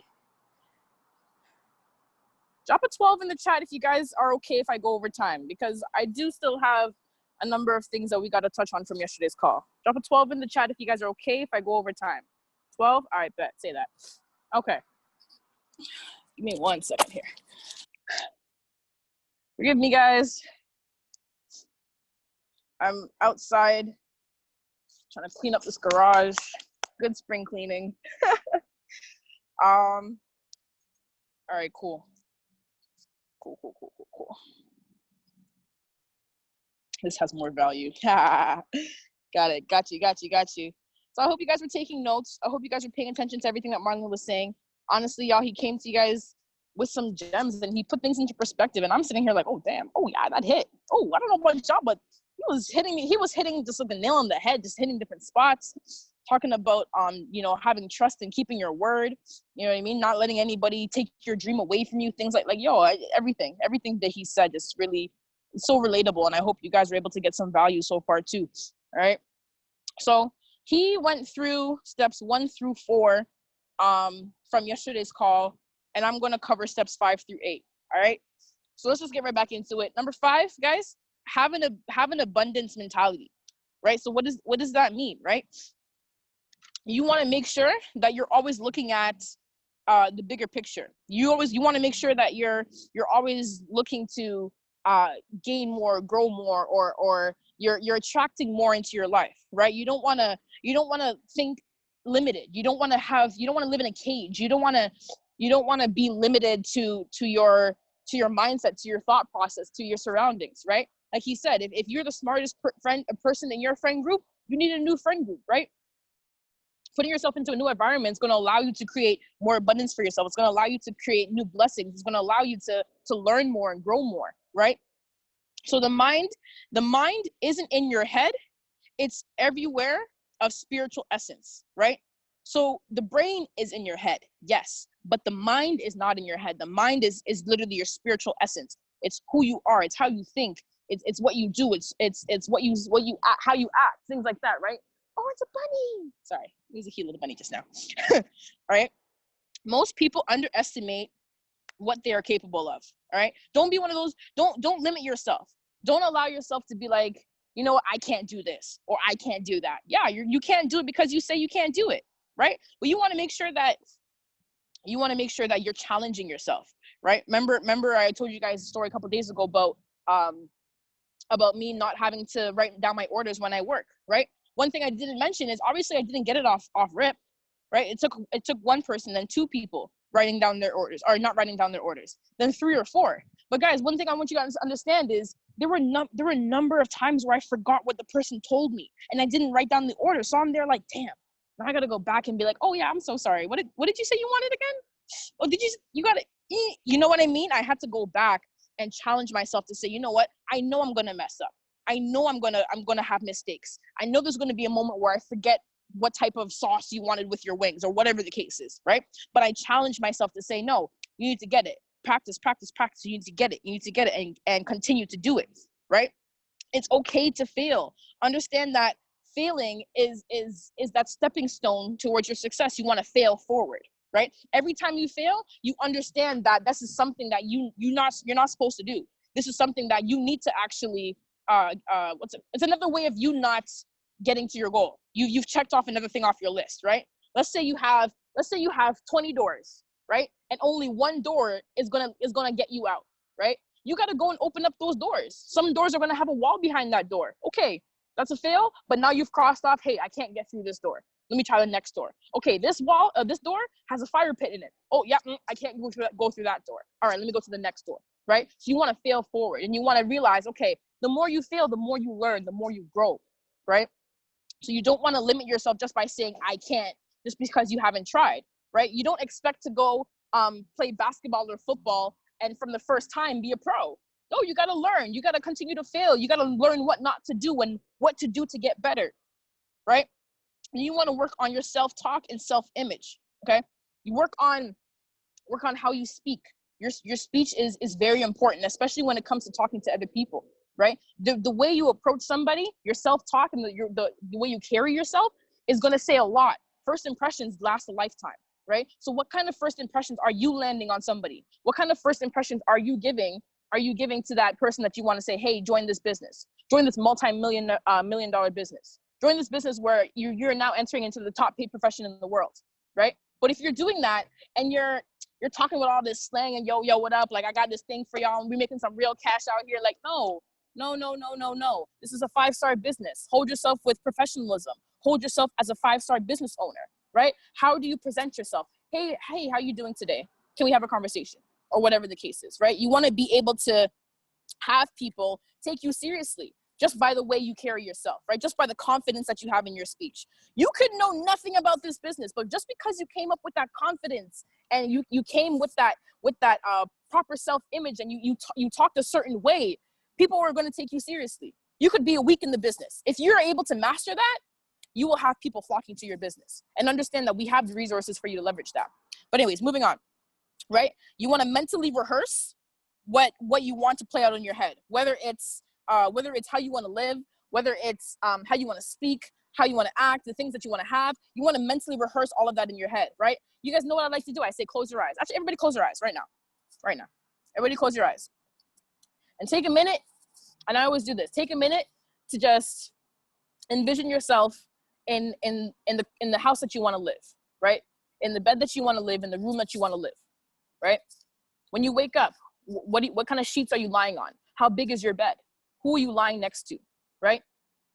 Drop a 12 in the chat if you guys are okay if I go over time, because I do still have a number of things that we got to touch on from yesterday's call. Drop a 12 in the chat if you guys are okay if I go over time. 12? All right, bet. Say that. Okay. Give me 1 second here. Forgive me, guys. I'm outside trying to clean up this garage. Good spring cleaning. All right, cool. Cool. This has more value. Got it. Got you. So I hope you guys were taking notes. I hope you guys were paying attention to everything that Marlon was saying. Honestly, y'all, he came to you guys with some gems and he put things into perspective. And I'm sitting here like, oh, damn. Oh, yeah, that hit. Oh, I don't know about y'all, but he was hitting me. He was hitting just like a nail on the head, just hitting different spots, talking about, having trust and keeping your word. You know what I mean? Not letting anybody take your dream away from you. Things like everything that he said is really so relatable. And I hope you guys are able to get some value so far too. All right. So he went through steps 1 through 4 from yesterday's call, and I'm going to cover steps 5 through 8. All right. So let's just get right back into it. Number 5, guys, have an abundance mentality, right? So what does that mean, right? You want to make sure that you're always looking at the bigger picture. You want to make sure that you're always looking to gain more, grow more, or you're attracting more into your life, right? You don't want to think limited. You don't want to live in a cage. You don't want to be limited to your mindset, to your thought process, to your surroundings, right? Like he said, if you're the smartest person in your friend group, you need a new friend group, right? Putting yourself into a new environment is going to allow you to create more abundance for yourself. It's going to allow you to create new blessings. It's going to allow you to learn more and grow more, right? So the mind isn't in your head. It's everywhere of spiritual essence, right? So the brain is in your head, yes, but the mind is not in your head. The mind is literally your spiritual essence. It's who you are. It's how you think. It's what you do. It's what you how you act, things like that, right? Oh, it's a bunny. Sorry, he's a cute little bunny just now. All right. Most people underestimate what they are capable of. All right. Don't be one of those. Don't limit yourself. Don't allow yourself to be like, you know what, I can't do this or I can't do that. Yeah, you can't do it because you say you can't do it, right? But you want to make sure that you're challenging yourself, right? Remember I told you guys a story a couple of days ago about me not having to write down my orders when I work, right? One thing I didn't mention is obviously I didn't get it off rip, right? It took one person, then two people writing down their orders, or not writing down their orders, then three or four. But guys, one thing I want you guys to understand is there were a number of times where I forgot what the person told me and I didn't write down the order. So I'm there like, damn, now I gotta go back and be like, oh yeah, I'm so sorry. What did you say you wanted again? Oh, you got it? You know what I mean? I had to go back and challenge myself to say, you know what? I know I'm gonna mess up. I know I'm gonna have mistakes. I know there's gonna be a moment where I forget what type of sauce you wanted with your wings or whatever the case is, right? But I challenge myself to say, no, you need to get it. Practice. You need to get it. You need to get it and continue to do it, right? It's okay to fail. Understand that failing is that stepping stone towards your success. You want to fail forward, right? Every time you fail, you understand that this is something that you're not supposed to do. This is something that you need to actually it's another way of you not getting to your goal. You've checked off another thing off your list, right? Let's say you have 20 doors, right? And only one door is gonna get you out, right? You got to go and open up those doors. Some doors are gonna have a wall behind that door. Okay, that's a fail, but now you've crossed off, hey, I can't get through this door. Let me try the next door. Okay, this door has a fire pit in it. Oh yeah, I can't go through that door. All right, let me go to the next door, right? So you want to fail forward and you want to realize, okay, the more you fail, the more you learn, the more you grow, right? So you don't want to limit yourself just by saying I can't, just because you haven't tried, right? You don't expect to go play basketball or football and from the first time be a pro. No, you got to learn. You got to continue to fail. You got to learn what not to do and what to do to get better, right? And you want to work on your self-talk and self-image, okay? You work on how you speak. Your speech is very important, especially when it comes to talking to other people, right? The way you approach somebody, your self-talk and the way you carry yourself is going to say a lot. First impressions last a lifetime, right? So what kind of first impressions are you landing on somebody? What kind of first impressions are you giving to that person that you want to say, hey, join this business, join this multi-million million dollar business, join this business where you're now entering into the top paid profession in the world, right? But if you're doing that and you're talking with all this slang and yo, what up? Like, I got this thing for y'all and we're making some real cash out here. Like, no. This is a 5-star business. Hold yourself with professionalism. Hold yourself as a 5-star business owner, right? How do you present yourself? Hey, how you doing today? Can we have a conversation? Or whatever the case is, right? You want to be able to have people take you seriously just by the way you carry yourself, right? Just by the confidence that you have in your speech. You could know nothing about this business, but just because you came up with that confidence and you came with that proper self-image and you talked a certain way, people are going to take you seriously. You could be a week in the business. If you're able to master that, you will have people flocking to your business, and understand that we have the resources for you to leverage that. But anyways, moving on, right? You want to mentally rehearse what you want to play out in your head, whether it's how you want to live, whether it's how you want to speak, how you want to act, the things that you want to have. You want to mentally rehearse all of that in your head, right? You guys know what I like to do. I say close your eyes. Actually, everybody close your eyes right now. Everybody close your eyes and take a minute. And I always do this. Take a minute to just envision yourself in the house that you want to live, right? In the bed that you want to live, in the room that you want to live, right? When you wake up, what kind of sheets are you lying on? How big is your bed? Who are you lying next to, right?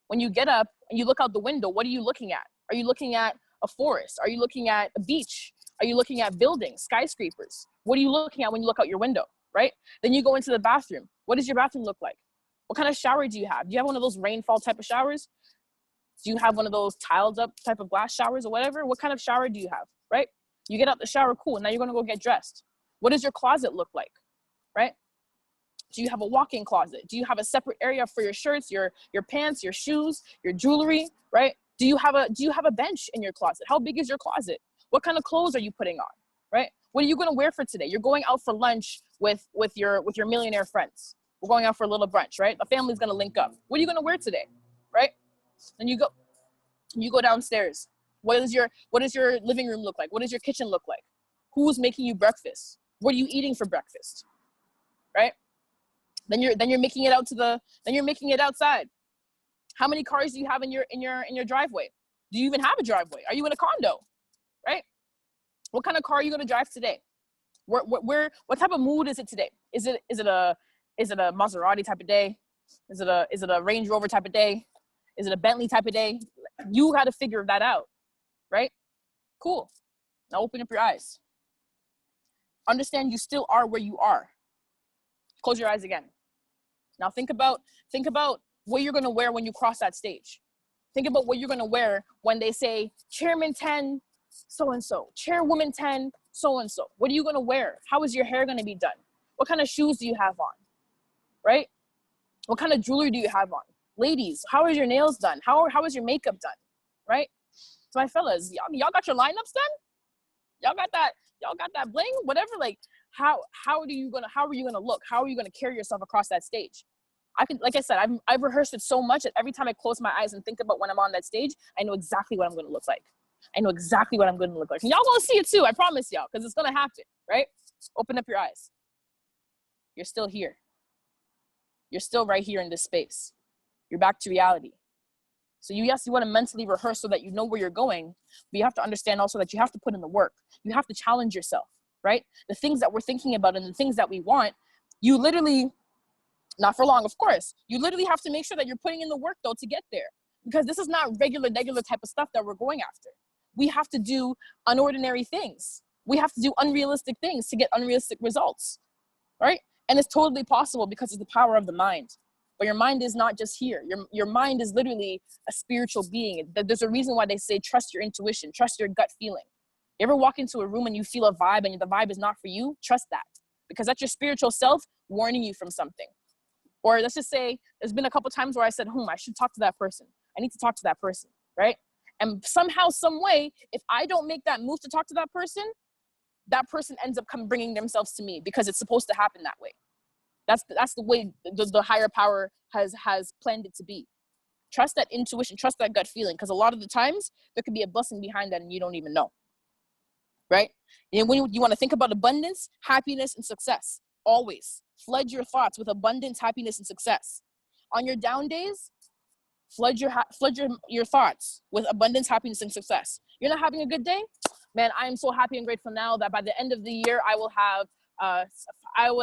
When you get up and you look out the window, what are you looking at? Are you looking at a forest? Are you looking at a beach? Are you looking at buildings, skyscrapers? What are you looking at when you look out your window, right? Then you go into the bathroom. What does your bathroom look like? What kind of shower do you have? Do you have one of those rainfall type of showers? Do you have one of those tiled up type of glass showers or whatever? What kind of shower do you have, right? You get out the shower, cool. Now you're going to go get dressed. What does your closet look like, right? Do you have a walk-in closet? Do you have a separate area for your shirts, your pants, your shoes, your jewelry, right? Do you have a bench in your closet? How big is your closet? What kind of clothes are you putting on, right? What are you going to wear for today? You're going out for lunch with your millionaire friends. We're going out for a little brunch, right? The family's going to link up. What are you going to wear today, right? And you go downstairs. What does your living room look like? What does your kitchen look like? Who's making you breakfast? What are you eating for breakfast, right? Then you're making it outside. How many cars do you have in your driveway? Do you even have a driveway? Are you in a condo, right? What kind of car are you going to drive today? What type of mood is it today? Is it a Maserati type of day? Is it a Range Rover type of day? Is it a Bentley type of day? You got to figure that out, right? Cool. Now open up your eyes. Understand you still are where you are. Close your eyes again. Now think about what you're going to wear when you cross that stage. Think about what you're going to wear when they say Chairman 10, so-and-so, Chairwoman 10, so-and-so. What are you going to wear? How is your hair going to be done? What kind of shoes do you have on, right? What kind of jewelry do you have on? Ladies, how is your nails done? How is your makeup done, right? So my fellas, y'all got your lineups done? Y'all got that bling? Whatever, like, how are you gonna look? How are you gonna carry yourself across that stage? Like I said, I've rehearsed it so much that every time I close my eyes and think about when I'm on that stage, I know exactly what I'm gonna look like. And y'all gonna see it too, I promise y'all, because it's gonna happen, right? Open up your eyes. You're still here. You're still right here in this space. You're back to reality. So you want to mentally rehearse so that you know where you're going, but you have to understand also that you have to put in the work. You have to challenge yourself, right? The things that we're thinking about and the things that we want, you literally, not for long, of course, you literally have to make sure that you're putting in the work though to get there, because this is not regular type of stuff that we're going after. We have to do unordinary things. We have to do unrealistic things to get unrealistic results, right? And it's totally possible because of the power of the mind. But your mind is not just here. Your mind is literally a spiritual being. There's a reason why they say trust your intuition, trust your gut feeling. You ever walk into a room and you feel a vibe and the vibe is not for you? Trust that, because that's your spiritual self warning you from something. Or let's just say there's been a couple times where I said, I should talk to that person. I need to talk to that person, right? And somehow, some way, if I don't make that move to talk to that person ends up bringing themselves to me, because it's supposed to happen that way. That's the way the higher power has planned it to be. Trust that intuition, trust that gut feeling, because a lot of the times there could be a blessing behind that and you don't even know, right? And when you want to think about abundance, happiness, and success, always flood your thoughts with abundance, happiness, and success. On your down days, flood your thoughts with abundance, happiness, and success. You're not having a good day? Man, I am so happy and grateful now that by the end of the year, I would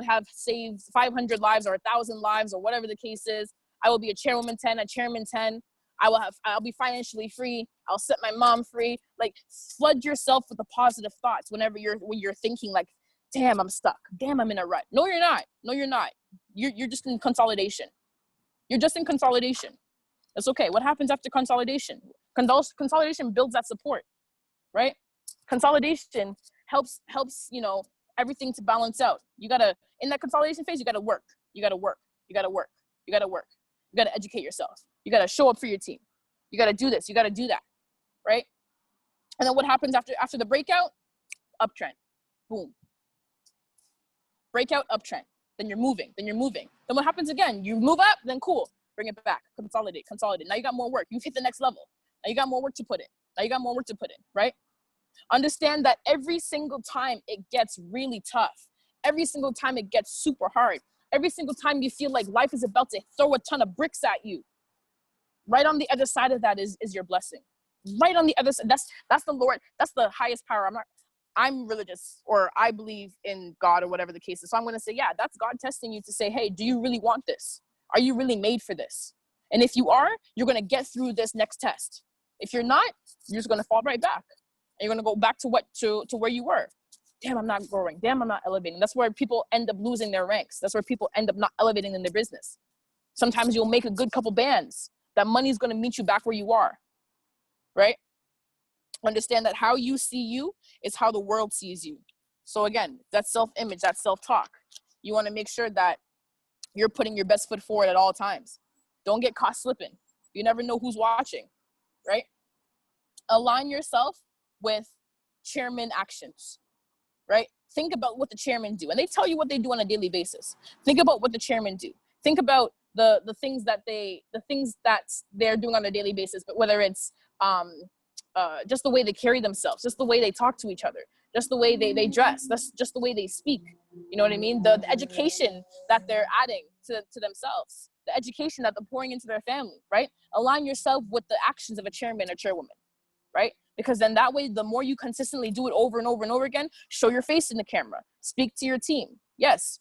have saved 500 lives or 1,000 lives or whatever the case is. I will be a chairwoman 10, a chairman 10. I'll be financially free. I'll set my mom free. Like, flood yourself with the positive thoughts when you're thinking like, damn, I'm stuck. Damn, I'm in a rut. No, you're not. You're just in consolidation. You're just in consolidation. It's okay. What happens after consolidation? Consolidation builds that support, right? Consolidation helps, everything to balance out. In that consolidation phase, you gotta work. You gotta educate yourself. You gotta show up for your team. You gotta do this. You gotta do that, right? And then what happens after the breakout? Uptrend. Boom. Breakout, uptrend. Then you're moving. Then what happens again? You move up, then cool. Bring it back. Consolidate. Now you got more work. You've hit the next level. Now you got more work to put in. Right? Understand that every single time it gets really tough, every single time it gets super hard, every single time you feel like life is about to throw a ton of bricks at you, right on the other side of that is your blessing. Right on the other side, that's the Lord, that's the highest power. I'm religious, or I believe in God, or whatever the case is. So I'm going to say, yeah, that's God testing you to say, hey, do you really want this? Are you really made for this? And if you are, you're going to get through this next test. If you're not, you're just going to fall right back. And you're going to go back to where you were. Damn, I'm not growing. Damn, I'm not elevating. That's where people end up losing their ranks. That's where people end up not elevating in their business. Sometimes you'll make a good couple bands. That money is going to meet you back where you are. right? Understand that how you see you is how the world sees you. So again, that's self-image, that's self-talk. You want to make sure that you're putting your best foot forward at all times. Don't get caught slipping. You never know who's watching, right? Align yourself with chairman actions, right? Think about what the chairman do. And they tell you what they do on a daily basis. Think about what the chairman do. Think about the things that they're doing on a daily basis, but whether it's just the way they carry themselves, just the way they talk to each other, just the way they dress, that's just the way they speak. You know what I mean? The education that they're adding to themselves, the education that they're pouring into their family, right? Align yourself with the actions of a chairman or chairwoman, right? Because then that way, the more you consistently do it over and over and over again, show your face in the camera, speak to your team. Yes,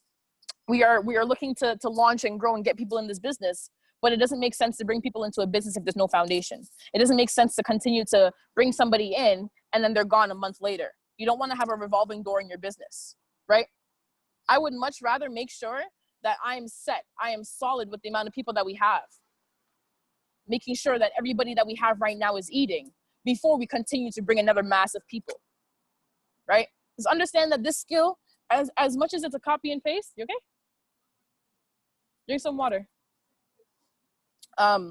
we are looking to launch and grow and get people in this business, but it doesn't make sense to bring people into a business if there's no foundation. It doesn't make sense to continue to bring somebody in and then they're gone a month later. You don't want to have a revolving door in your business, right? I would much rather make sure that I am solid with the amount of people that we have, making sure that everybody that we have right now is eating before we continue to bring another mass of people, right? Just understand that this skill, as much as it's a copy and paste, you okay? Drink some water. As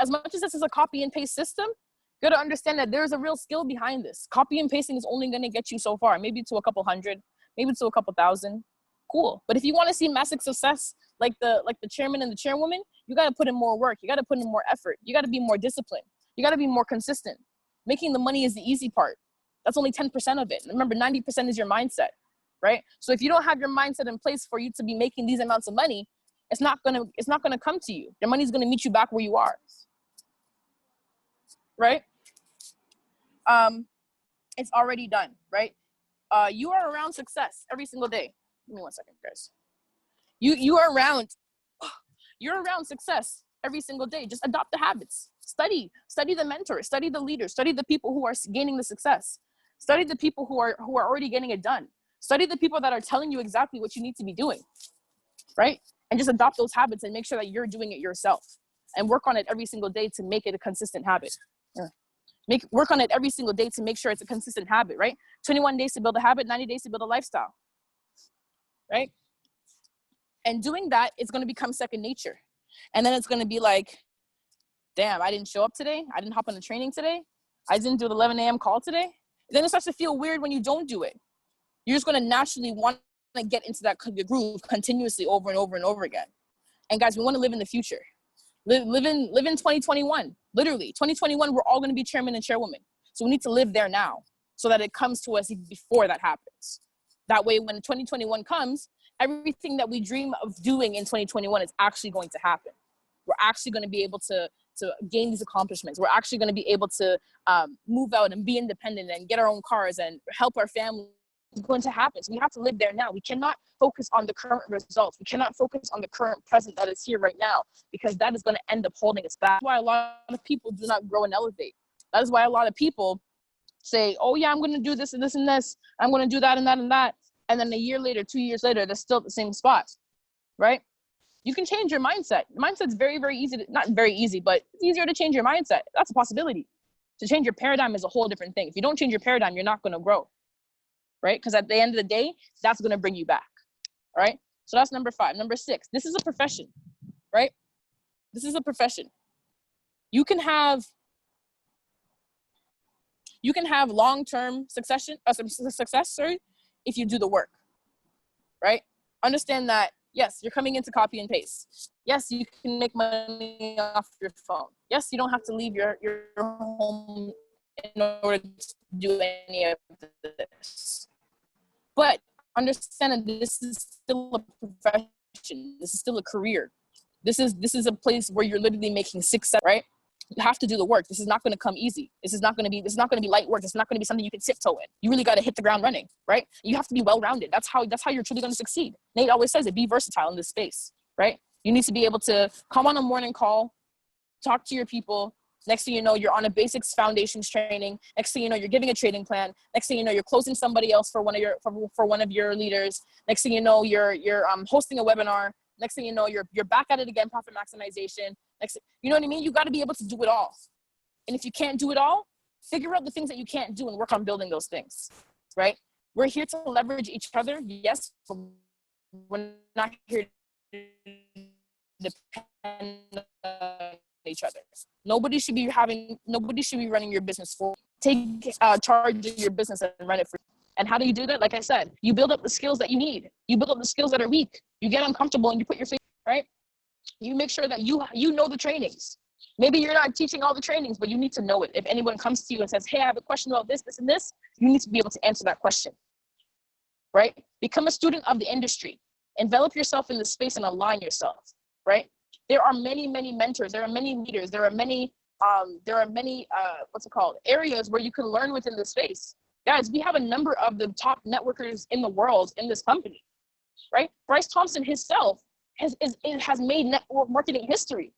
much as this is a copy and paste system, you gotta understand that there's a real skill behind this. Copy and pasting is only gonna get you so far, maybe to a couple hundred, maybe to a couple thousand. Cool. But if you want to see massive success like the chairman and the chairwoman, you got to put in more work. You got to put in more effort. You got to be more disciplined. You got to be more consistent. Making the money is the easy part. That's only 10% of it. Remember, 90% is your mindset, right? So if you don't have your mindset in place for you to be making these amounts of money, it's not gonna come to you. Your money's gonna meet you back where you are, right? It's already done, right? You are around success every single day. Give me one second, guys. You're around success every single day. Just adopt the habits. Study the mentors, study the leaders, study the people who are gaining the success. Study the people who are already getting it done. Study the people that are telling you exactly what you need to be doing, right? And just adopt those habits and make sure that you're doing it yourself. And work on it every single day to make it a consistent habit. Work on it every single day to make sure it's a consistent habit, right? 21 days to build a habit, 90 days to build a lifestyle, right? And doing that, it's going to become second nature. And then it's going to be like, damn, I didn't show up today. I didn't hop on the training today. I didn't do the 11 a.m. call today. Then it starts to feel weird when you don't do it. You're just going to naturally want to get into that groove continuously over and over and over again. And guys, we want to live in the future. Live in 2021. Literally, 2021, we're all going to be chairman and chairwoman. So we need to live there now so that it comes to us before that happens. That way, when 2021 comes, everything that we dream of doing in 2021 is actually going to happen. We're actually going to be able to gain these accomplishments. We're actually going to be able to move out and be independent and get our own cars and help our family. It's going to happen. So we have to live there now. We cannot focus on the current results. We cannot focus on the current present that is here right now, because that is going to end up holding us back. That's why a lot of people do not grow and elevate. That is why a lot of people say, oh yeah, I'm going to do this and this and this. I'm going to do that and that and that. And then a year later, 2 years later, they're still at the same spot, right? You can change your mindset. Mindset's very, very easy. Not very easy, but it's easier to change your mindset. That's a possibility. To change your paradigm is a whole different thing. If you don't change your paradigm, you're not going to grow, right? Because at the end of the day, that's going to bring you back, all right? So that's number 5. Number 6, this is a profession, right? This is a profession. You can have long-term success, if you do the work, right? Understand that, yes, you're coming into copy and paste. Yes, you can make money off your phone. Yes, you don't have to leave your home in order to do any of this. But understand that this is still a profession. This is still a career. This is a place where you're literally making success, right? You have to do the work. This is not going to come easy. This is not going to be light work. It's not going to be something you can tiptoe in. You really got to hit the ground running, right? You have to be well-rounded. That's how you're truly going to succeed. Nate always says it, be versatile in this space, right? You need to be able to come on a morning call, talk to your people. Next thing you know, you're on a basics foundations training. Next thing you know, you're giving a trading plan. Next thing you know, you're closing somebody else for one of your leaders. Next thing you know, you're hosting a webinar. Next thing you know, you're back at it again, profit maximization. You know what I mean? You got to be able to do it all. And if you can't do it all, figure out the things that you can't do and work on building those things, right? We're here to leverage each other, yes, but we're not here to depend on each other. Nobody should be running your business for you. Take charge of your business and run it for you. And how do you do that? Like I said, you build up the skills that you need. You build up the skills that are weak. You get uncomfortable and you put your face, right? You make sure that you know the trainings. Maybe you're not teaching all the trainings, but you need to know it. If anyone comes to you and says, hey, I have a question about this, this, and this, you need to be able to answer that question, right? Become a student of the industry. Envelop yourself in the space and align yourself, right? There are many, many mentors. There are many leaders. There are many areas where you can learn within the space. Guys, we have a number of the top networkers in the world in this company, right? Bryce Thompson himself has made network marketing history.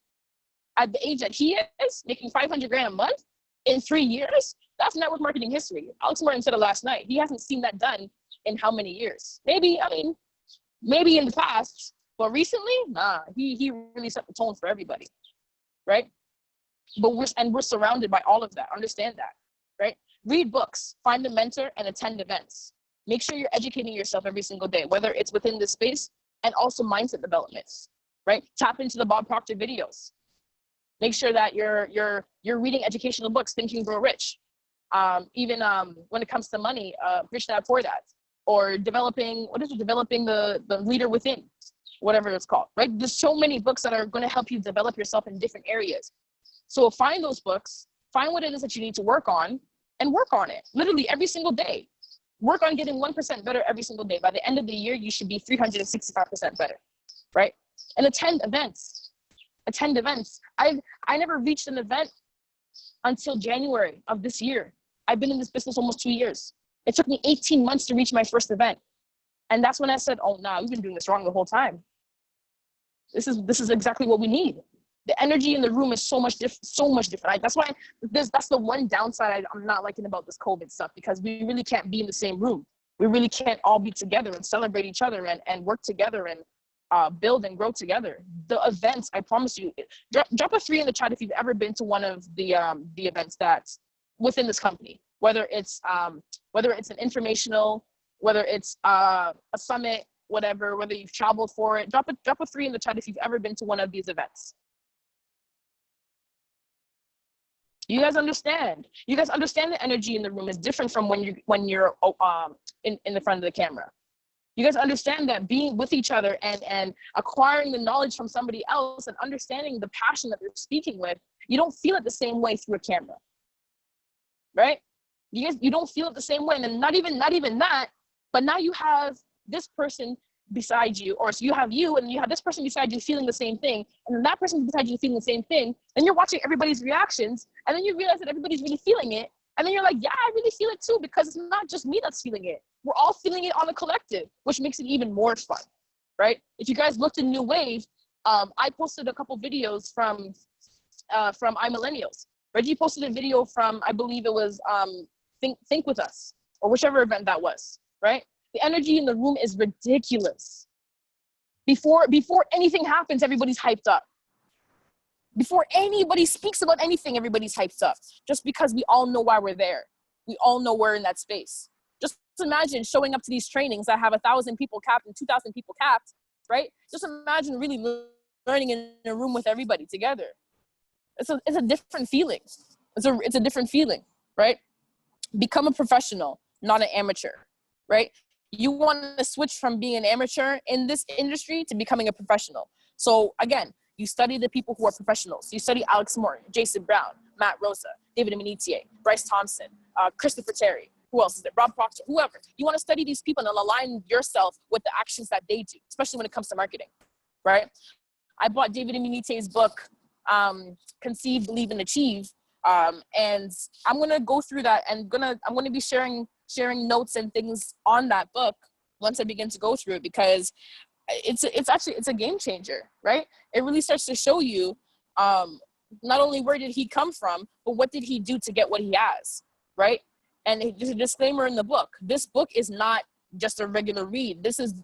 At the age that he is, making 500 grand a month in 3 years, that's network marketing history. Alex Martin said it last night. He hasn't seen that done in how many years? Maybe in the past, but recently, nah, he really set the tone for everybody, right? But we're surrounded by all of that. Understand that, right? Read books, find a mentor, and attend events. Make sure you're educating yourself every single day, whether it's within this space and also mindset developments, right? Tap into the Bob Proctor videos. Make sure that you're reading educational books, Think and Grow Rich. Even when it comes to money, Rich Dad Poor Dad, or developing the leader within, whatever it's called, right? There's so many books that are going to help you develop yourself in different areas. So find those books, find what it is that you need to work on, and work on it literally every single day. Work on getting 1% better every single day. By the end of the year, you should be 365% better, right? And attend events. I never reached an event until January of this year. I've been in this business almost 2 years. It took me 18 months to reach my first event. And that's when I said, oh, nah, we've been doing this wrong the whole time. This is exactly what we need. The energy in the room is so much different. That's the one downside I'm not liking about this COVID stuff, because we really can't be in the same room. We really can't all be together and celebrate each other and work together and build and grow together. The events, I promise you, drop a 3 in the chat if you've ever been to one of the events that's within this company, whether it's an informational, whether it's a summit, whatever, whether you've traveled for it. Drop a 3 in the chat if you've ever been to one of these events. You guys understand the energy in the room is different from when you're in the front of the camera. You guys understand that being with each other and acquiring the knowledge from somebody else and understanding the passion that they're speaking with, you don't feel it the same way through a camera, right? You don't feel it the same way. And then not even that, but now you have this person beside you, or so you have you and you have this person beside you feeling the same thing, and then that person beside you feeling the same thing, and you're watching everybody's reactions, and then you realize that everybody's really feeling it, and then you're like, yeah, I really feel it too, because it's not just me that's feeling it. We're all feeling it on the collective, which makes it even more fun, right? If you guys looked in New Wave, I posted a couple videos from iMillennials. Reggie posted a video from, I believe it was Think With Us, or whichever event that was, right? The energy in the room is ridiculous. Before anything happens, everybody's hyped up. Before anybody speaks about anything, everybody's hyped up. Just because we all know why we're there. We all know we're in that space. Just imagine showing up to these trainings that have 1,000 people capped and 2,000 people capped, right? Just imagine really learning in a room with everybody together. It's a different feeling. It's a different feeling, right? Become a professional, not an amateur, right? You want to switch from being an amateur in this industry to becoming a professional. So again, you study the people who are professionals. You study Alex Morton, Jason Brown, Matt Rosa, David Eminitier, Bryce Thompson, Christopher Terry. Who else is there? Rob Proctor, whoever. You want to study these people and align yourself with the actions that they do, especially when it comes to marketing, right? I bought David Eminitier's book, Conceive, Believe, and Achieve. And I'm going to go through that and I'm going to be sharing notes and things on that book once I begin to go through it, because it's a game changer, right? It really starts to show you not only where did he come from, but what did he do to get what he has, right? And just a disclaimer in the book, this book is not just a regular read. This is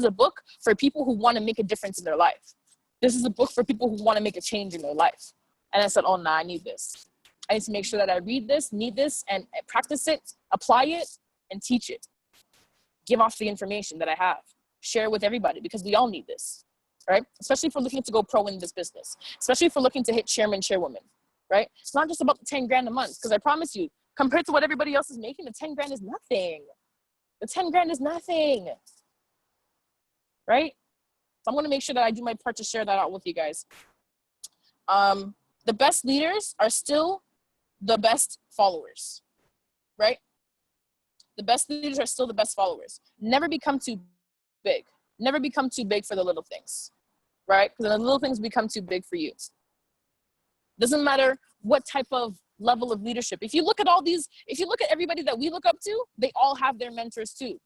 a book for people who want to make a difference in their life. This is a book for people who want to make a change in their life. And I said, oh, nah, I need this. I need to make sure that I read this, need this, and practice it, apply it, and teach it. Give off the information that I have. Share it with everybody because we all need this, right? Especially if we're looking to go pro in this business, especially if we're looking to hit chairman, chairwoman, right? It's not just about the 10 grand a month, because I promise you, compared to what everybody else is making, the 10 grand is nothing. The 10 grand is nothing, right? So I'm going to make sure that I do my part to share that out with you guys. The best leaders are still the best followers, right? The best leaders are still the best followers. Never become too big. Never become too big for the little things, right? Because the little things become too big for you. Doesn't matter what type of level of leadership. If you look at all these, if you look at everybody that we look up to, they all have their mentors too.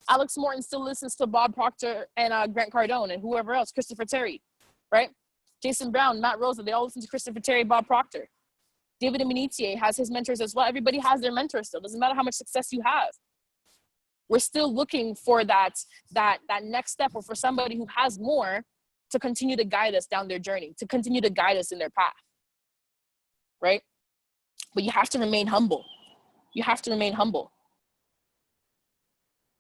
Alex Morton still listens to Bob Proctor and Grant Cardone and whoever else, Christopher Terry, right? Jason Brown, Matt Rosa, they all listen to Christopher Terry, Bob Proctor. David Eminitier has his mentors as well. Everybody has their mentors still. Doesn't matter how much success you have. We're still looking for that next step, or for somebody who has more to continue to guide us down their journey, to continue to guide us in their path, right? But you have to remain humble. You have to remain humble.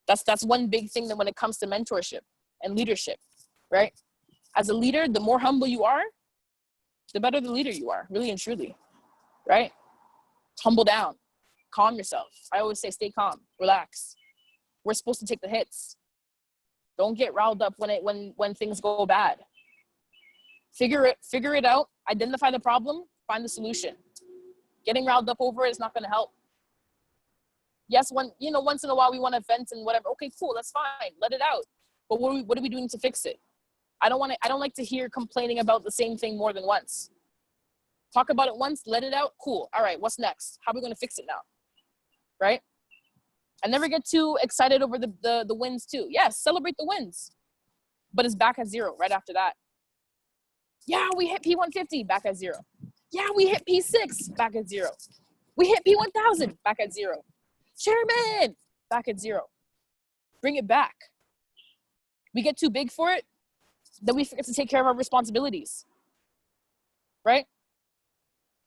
That's one big thing that when it comes to mentorship and leadership, right? As a leader, the more humble you are, the better the leader you are, really and truly, right? Humble down, calm yourself. I always say, stay calm, relax. We're supposed to take the hits. Don't get riled up when things go bad. Figure it out, identify the problem, find the solution. Getting riled up over it is not going to help. Yes, once in a while we want to vent and whatever. Okay, cool, that's fine. Let it out. But what are we doing to fix it? I don't like to hear complaining about the same thing more than once. Talk about it once, let it out. Cool. All right, what's next? How are we going to fix it now? Right? I never get too excited over the wins too. Yes, celebrate the wins. But it's back at zero right after that. Yeah, we hit P150, back at zero. Yeah, we hit P6, back at zero. We hit P1000, back at zero. Chairman, back at zero. Bring it back. We get too big for it, then we forget to take care of our responsibilities, right?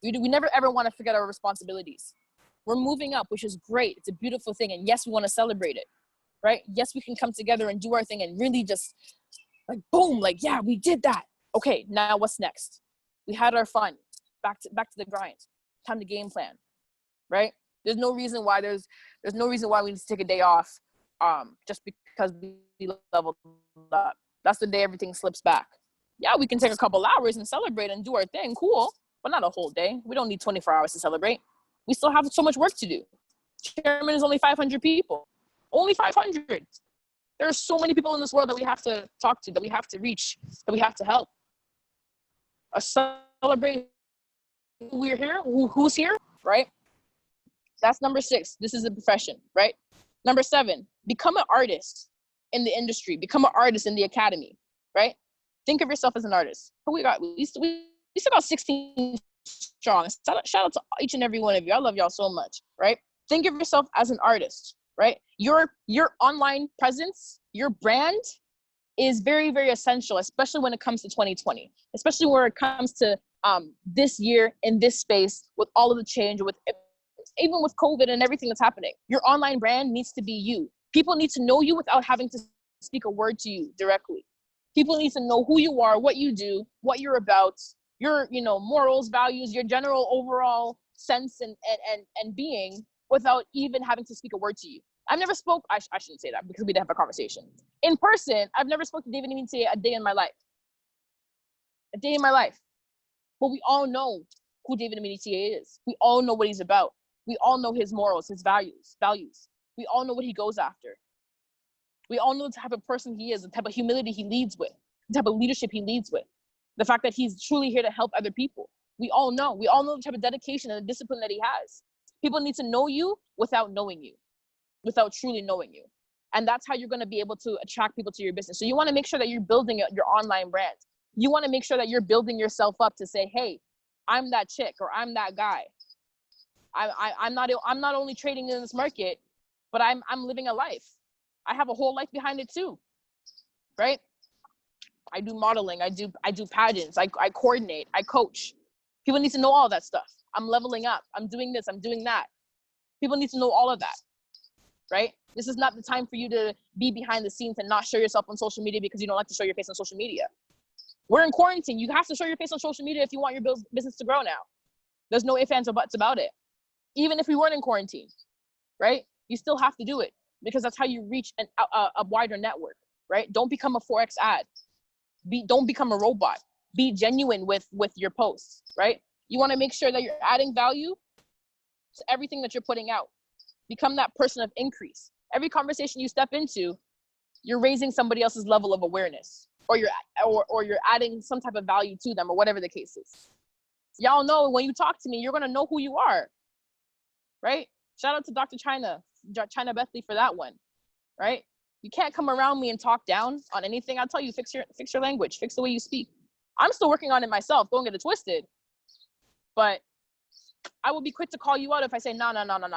We never ever want to forget our responsibilities. We're moving up, which is great. It's a beautiful thing. And yes, we want to celebrate it, right? Yes, we can come together and do our thing and really just like, boom, like, yeah, we did that. Okay, now what's next? We had our fun. Back to the grind. Time to game plan, right? There's no reason why we need to take a day off just because we leveled up. That's the day everything slips back. Yeah, we can take a couple hours and celebrate and do our thing. Cool, but not a whole day. We don't need 24 hours to celebrate. We still have so much work to do. Chairman is only 500 people. Only 500. There are so many people in this world that we have to talk to, that we have to reach, that we have to help. A celebrate who we're here, who's here, right? That's number 6. This is a profession, right? Number 7, become an artist in the industry. Become an artist in the academy, right? Think of yourself as an artist. Who we got? We still got 16 strong. Shout out to each and every one of you. I love y'all so much, right? Think of yourself as an artist, right? Your online presence, your brand is very, very essential, especially when it comes to 2020, especially where it comes to this year in this space with all of the change, even with COVID and everything that's happening. Your online brand needs to be you. People need to know you without having to speak a word to you directly. People need to know who you are, what you do, what you're about, your morals, values, your general overall sense and being without even having to speak a word to you. I've never spoke, I shouldn't say that because we didn't have a conversation. In person, I've never spoken to David Eminitier a day in my life. A day in my life. But we all know who David Eminitier is. We all know what he's about. We all know his morals, his values. We all know what he goes after. We all know the type of person he is, the type of humility he leads with, the type of leadership he leads with, the fact that he's truly here to help other people. We all know the type of dedication and the discipline that he has. People need to know you without knowing you, without truly knowing you. And that's how you're going to be able to attract people to your business. So you want to make sure that you're building your online brand. You want to make sure that you're building yourself up to say, hey, I'm that chick or I'm that guy. I'm not only trading in this market, but I'm living a life. I have a whole life behind it too, right? I do modeling. I do pageants. I coordinate. I coach. People need to know all that stuff. I'm leveling up. I'm doing this. I'm doing that. People need to know all of that, right? This is not the time for you to be behind the scenes and not show yourself on social media because you don't like to show your face on social media. We're in quarantine. You have to show your face on social media if you want your business to grow now. There's no ifs, ands, or buts about it. Even if we weren't in quarantine, right? You still have to do it because that's how you reach a wider network, right? Don't become a Forex ad. Don't become a robot. Be genuine with your posts, right? You want to make sure that you're adding value to everything that you're putting out. Become that person of increase. Every conversation you step into, you're raising somebody else's level of awareness, or you're adding some type of value to them, or whatever the case is. Y'all know when you talk to me, you're gonna know who you are, right? Shout out to Dr. China Bethley for that one, right? You can't come around me and talk down on anything. I'll tell you, fix your language, fix the way you speak. I'm still working on it myself. Don't get it twisted, but I will be quick to call you out if I say no.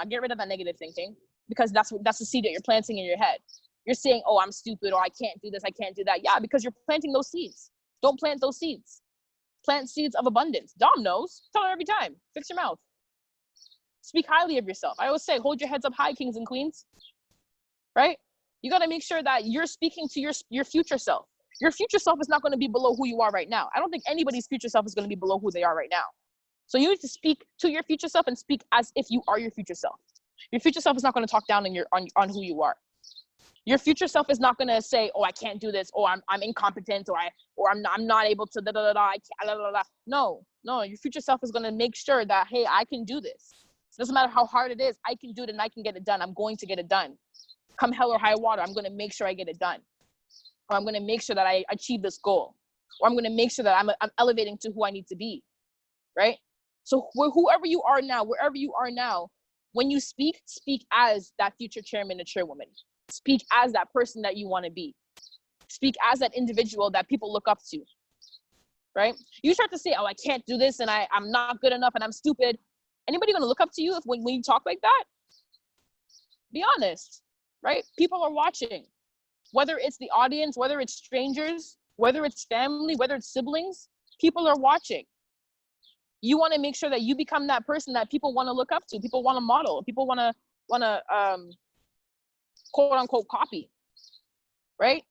Get rid of that negative thinking, because that's the seed that you're planting in your head. You're saying, oh, I'm stupid, or I can't do this, I can't do that. Yeah, because you're planting those seeds. Don't plant those seeds. Plant seeds of abundance. Dom knows. Tell her every time. Fix your mouth. Speak highly of yourself. I always say, hold your heads up high, kings and queens. Right? You got to make sure that you're speaking to your future self. Your future self is not going to be below who you are right now. I don't think anybody's future self is going to be below who they are right now. So you need to speak to your future self and speak as if you are your future self. Your future self is not going to talk down on who you are. Your future self is not going to say, "Oh, I can't do this," or "I'm incompetent," or I'm not able to I can't, No, your future self is going to make sure that, hey, I can do this. Doesn't matter how hard it is, I can do it and I can get it done. I'm going to get it done. Come hell or high water, I'm going to make sure I get it done. Or I'm going to make sure that I achieve this goal. Or I'm going to make sure that I'm elevating to who I need to be, right? So whoever you are now, wherever you are now, when you speak as that future chairman or chairwoman. Speak as that person that you want to be. Speak as that individual that people look up to, right? You start to say, oh, I can't do this, and I'm not good enough, and I'm stupid. Anybody going to look up to you when you talk like that? Be honest, right? People are watching. Whether it's the audience, whether it's strangers, whether it's family, whether it's siblings, people are watching. You want to make sure that you become that person that people want to look up to, people want to model, people want to quote unquote copy, right?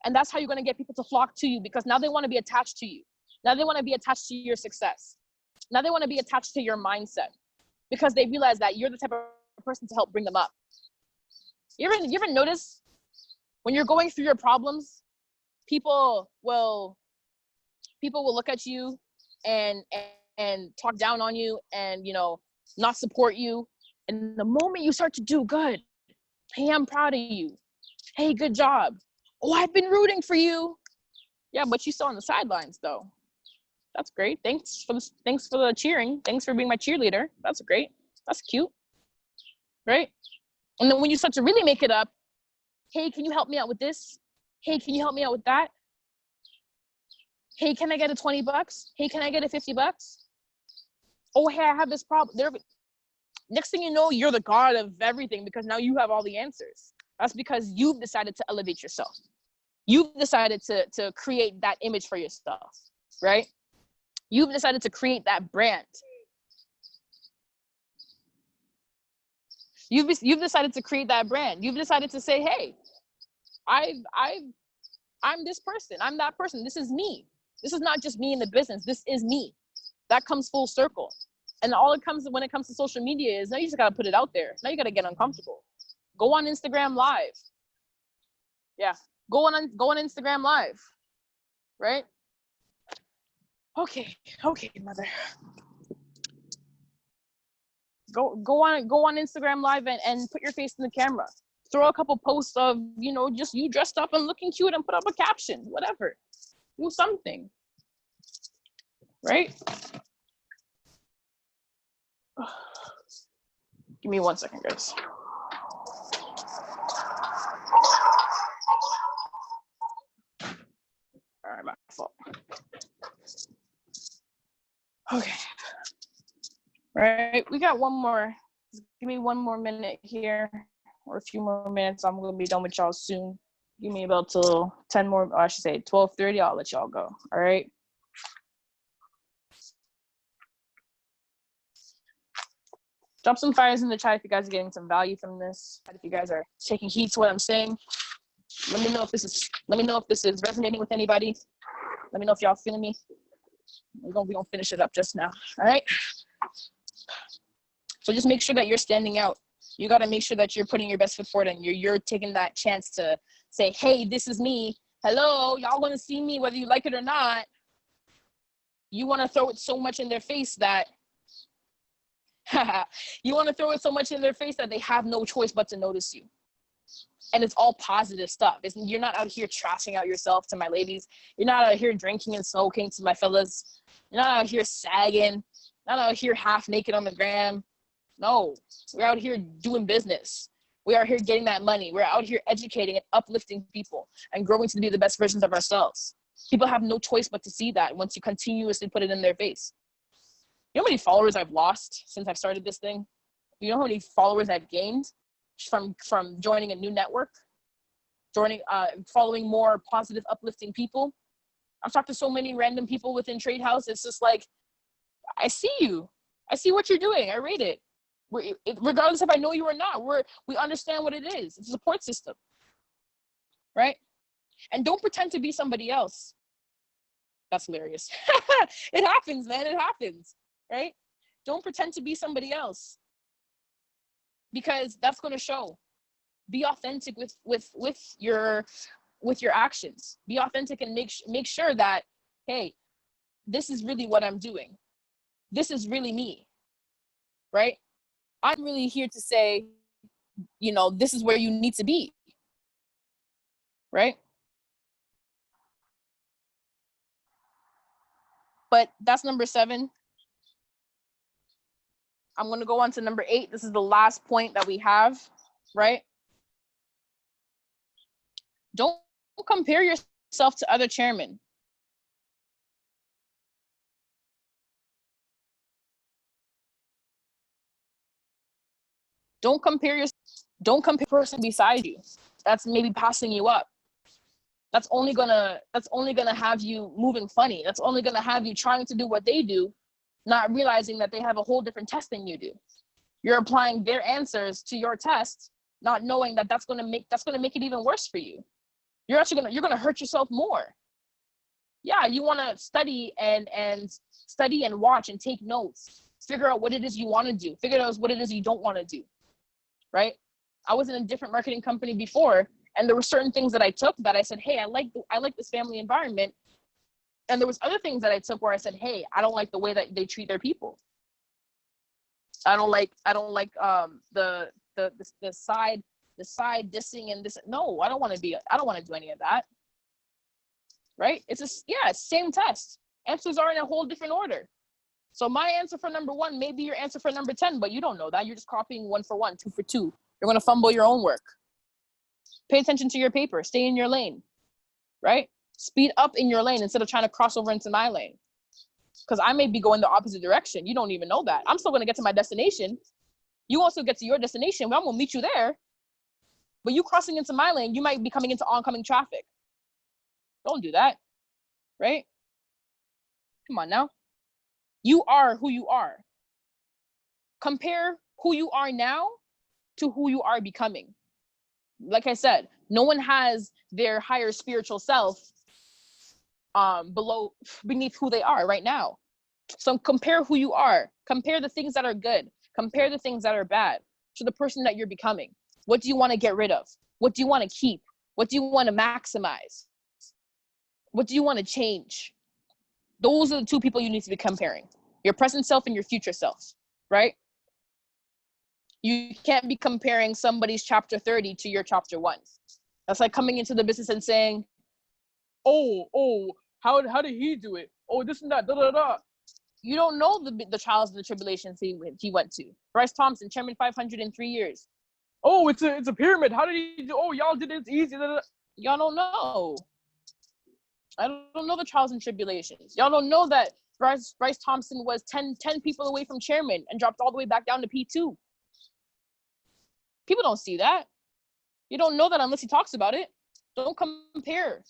And that's how you're going to get people to flock to you, because now they want to be attached to you. Now they want to be attached to your success. Now they want to be attached to your mindset, because they realize that you're the type of person to help bring them up. You ever notice when you're going through your problems, people will look at you and talk down on you and, not support you. And the moment you start to do good, hey, I'm proud of you. Hey, good job. Oh, I've been rooting for you. Yeah, but you're still on the sidelines though. That's great. Thanks for the cheering. Thanks for being my cheerleader. That's great. That's cute. Right? And then when you start to really make it up, hey, can you help me out with this? Hey, can you help me out with that? Hey, can I get a $20? Hey, can I get a $50? Oh, hey, I have this problem. Next thing you know, you're the god of everything, because now you have all the answers. That's because you've decided to elevate yourself. You've decided to create that image for yourself, right? You've decided to create that brand. You've decided to create that brand. You've decided to say, hey, I'm this person. I'm that person. This is me. This is not just me in the business. This is me. That comes full circle. And all it comes when it comes to social media is now you just got to put it out there. Now you got to get uncomfortable. Go on Instagram Live. Yeah. Go on Instagram Live. Right? Okay, mother. Go on Instagram Live and put your face in the camera. Throw a couple posts of, just you dressed up and looking cute, and put up a caption, whatever. Do something. Right? Give me 1 second, guys. All right, my fault. Okay. Right, we got one more. Give me 1 more minute here, or a few more minutes. I'm gonna be done with y'all soon. Give me about till 10 more, or I should say 12:30. I'll let y'all go. All right. Drop some fires in the chat if you guys are getting some value from this. If you guys are taking heed to what I'm saying, let me know if this is resonating with anybody. Let me know if y'all feeling me. We're gonna finish it up just now. All right. So just make sure that you're standing out. You got to make sure that you're putting your best foot forward, and you're taking that chance to say, hey, this is me. Hello, y'all want to see me whether you like it or not. You want to throw it so much in their face that they have no choice but to notice you. And it's all positive stuff. You're not out here trashing out yourself, to my ladies. You're not out here drinking and smoking, to my fellas. You're not out here sagging. Not out here half naked on the gram. No, we're out here doing business. We are here getting that money. We're out here educating and uplifting people and growing to be the best versions of ourselves. People have no choice but to see that once you continuously put it in their face. You know how many followers I've lost since I've started this thing? You know how many followers I've gained from joining a new network, following more positive, uplifting people? I've talked to so many random people within Trade House. It's just like, I see you. I see what you're doing. I rate it. Regardless if I know you or not, we understand what it is. It's a support system, right? And don't pretend to be somebody else. That's hilarious. It happens, man. It happens, right? Don't pretend to be somebody else, because that's going to show. Be authentic with your actions. Be authentic and make sure that, hey, this is really what I'm doing. This is really me, right? I'm really here to say, this is where you need to be, right? But that's number 7. I'm going to go on to number 8. This is the last point that we have, right? Don't compare yourself to other chairmen. Don't compare the person beside you that's maybe passing you up. That's only gonna have you moving funny. That's only gonna have you trying to do what they do, not realizing that they have a whole different test than you do. You're applying their answers to your test, not knowing that that's gonna make it even worse for you. You're gonna hurt yourself more. Yeah, you wanna study and watch and take notes. Figure out what it is you want to do. Figure out what it is you don't want to do. Right? I was in a different marketing company before, and there were certain things that I took that I said, hey, I like this family environment. And there was other things that I took where I said, hey, I don't like the way that they treat their people. I don't like the side dissing and this. No, I don't want to do any of that. Right? It's same test. Answers are in a whole different order. So my answer for number 1 may be your answer for number 10, but you don't know that. You're just copying 1 for 1, 2 for 2. You're going to fumble your own work. Pay attention to your paper. Stay in your lane, right? Speed up in your lane instead of trying to cross over into my lane. Because I may be going the opposite direction. You don't even know that. I'm still going to get to my destination. You also get to your destination. Well, I'm going to meet you there. But you crossing into my lane, you might be coming into oncoming traffic. Don't do that, right? Come on now. You are who you are. Compare who you are now to who you are becoming. Like I said, no one has their higher spiritual self beneath who they are right now. So compare who you are. Compare the things that are good. Compare the things that are bad to the person that you're becoming. What do you want to get rid of? What do you want to keep? What do you want to maximize? What do you want to change? Those are the 2 people you need to be comparing. Your present self and your future self, right? You can't be comparing somebody's chapter 30 to your chapter 1. That's like coming into the business and saying, oh, how did he do it? Oh, this and that, da da da. You don't know the trials and the tribulations he went to. Bryce Thompson, Chairman 500 in 3 years. Oh, it's a pyramid. How did he do? Oh, y'all did it. It's easy. Da, da, da. Y'all don't know. I don't know the trials and tribulations. Y'all don't know that Bryce Thompson was 10 people away from chairman and dropped all the way back down to P2. People don't see that. You don't know that unless he talks about it. Don't compare.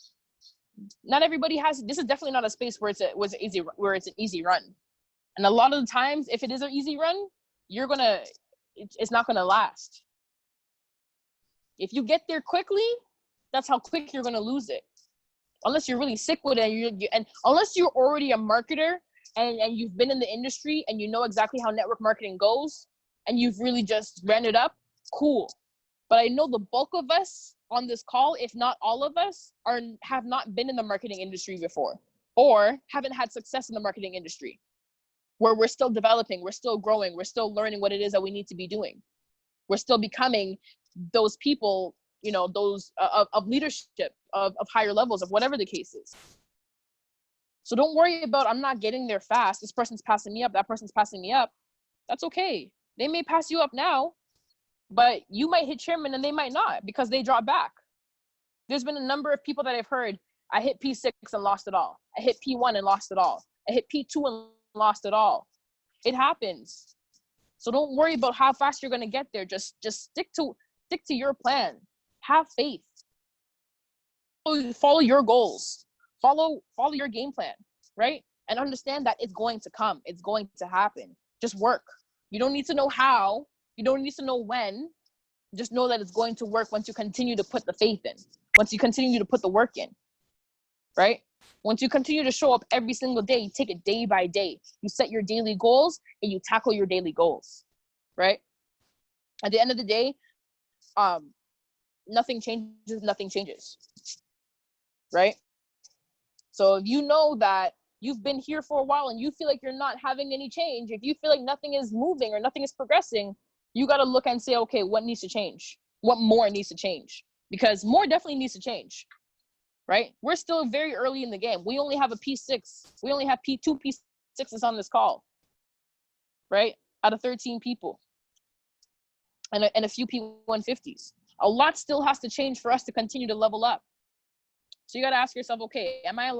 Not everybody has. This is definitely not a space where it's an easy run. And a lot of the times, if it is an easy run, you're gonna it's not going to last. If you get there quickly, that's how quick you're going to lose it. Unless you're really sick with it, and unless you're already a marketer and you've been in the industry and you know exactly how network marketing goes and you've really just ran it up, cool. But I know the bulk of us on this call, if not all of us, have not been in the marketing industry before or haven't had success in the marketing industry, where we're still developing, we're still growing, we're still learning what it is that we need to be doing. We're still becoming those people, you know, those of leadership, of higher levels, of whatever the case is. So don't worry about, I'm not getting there fast. This person's passing me up. That person's passing me up. That's okay. They may pass you up now, but you might hit chairman and they might not because they drop back. There's been a number of people that I've heard, I hit P6 and lost it all. I hit P1 and lost it all. I hit P2 and lost it all. It happens. So don't worry about how fast you're going to get there. Just stick to your plan. Have faith. Follow your goals. Follow your game plan, right? And understand that it's going to come. It's going to happen. Just work. You don't need to know how. You don't need to know when. Just know that it's going to work once you continue to put the faith in. Once you continue to put the work in, right? Once you continue to show up every single day, you take it day by day. You set your daily goals and you tackle your daily goals, right? At the end of the day, nothing changes, right? So if you know that you've been here for a while and you feel like you're not having any change, if you feel like nothing is moving or nothing is progressing, you got to look and say, okay, what needs to change? What more needs to change? Because more definitely needs to change, right? We're still very early in the game. We only have a P6. We only have P2 P6s on this call, right? Out of 13 people and a few P150s. A lot still has to change for us to continue to level up. So you got to ask yourself, okay, am I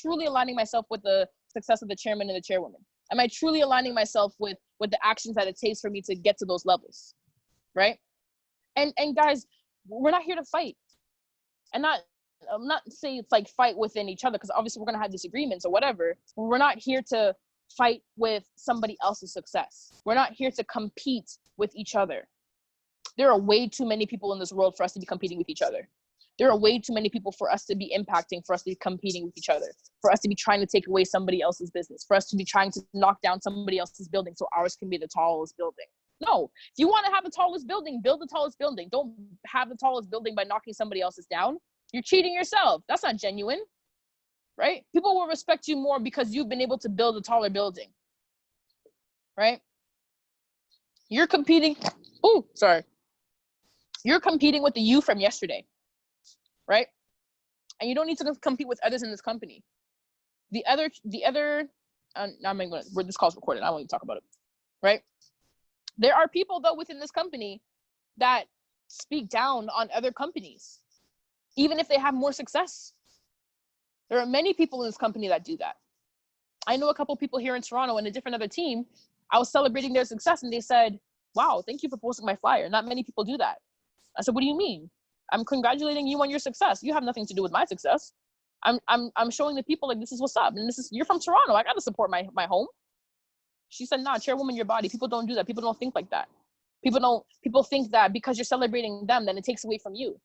truly aligning myself with the success of the chairman and the chairwoman? Am I truly aligning myself with the actions that it takes for me to get to those levels, right? And guys, we're not here to fight. I'm not saying it's like fight within each other, because obviously we're going to have disagreements or whatever. We're not here to fight with somebody else's success. We're not here to compete with each other. There are way too many people in this world for us to be competing with each other. There are way too many people for us to be impacting, for us to be competing with each other, for us to be trying to take away somebody else's business, for us to be trying to knock down somebody else's building so ours can be the tallest building. No, if you want to have the tallest building, build the tallest building. Don't have the tallest building by knocking somebody else's down. You're cheating yourself. That's not genuine, right? People will respect you more because you've been able to build a taller building, right? You're competing. Oh, sorry. You're competing with the you from yesterday, right? And you don't need to compete with others in this company. The other, I'm not even gonna, this call's recorded. I won't even talk about it, right? There are people though within this company that speak down on other companies, even if they have more success. There are many people in this company that do that. I know a couple people here in Toronto and a different other team. I was celebrating their success and they said, wow, thank you for posting my flyer. Not many people do that. I said, what do you mean? I'm congratulating you on your success. You have nothing to do with my success. I'm showing the people like this is what's up. And you're from Toronto. I gotta support my home. She said, nah, chairwoman, your body. People don't do that. People don't think like that. People think that because you're celebrating them, then it takes away from you.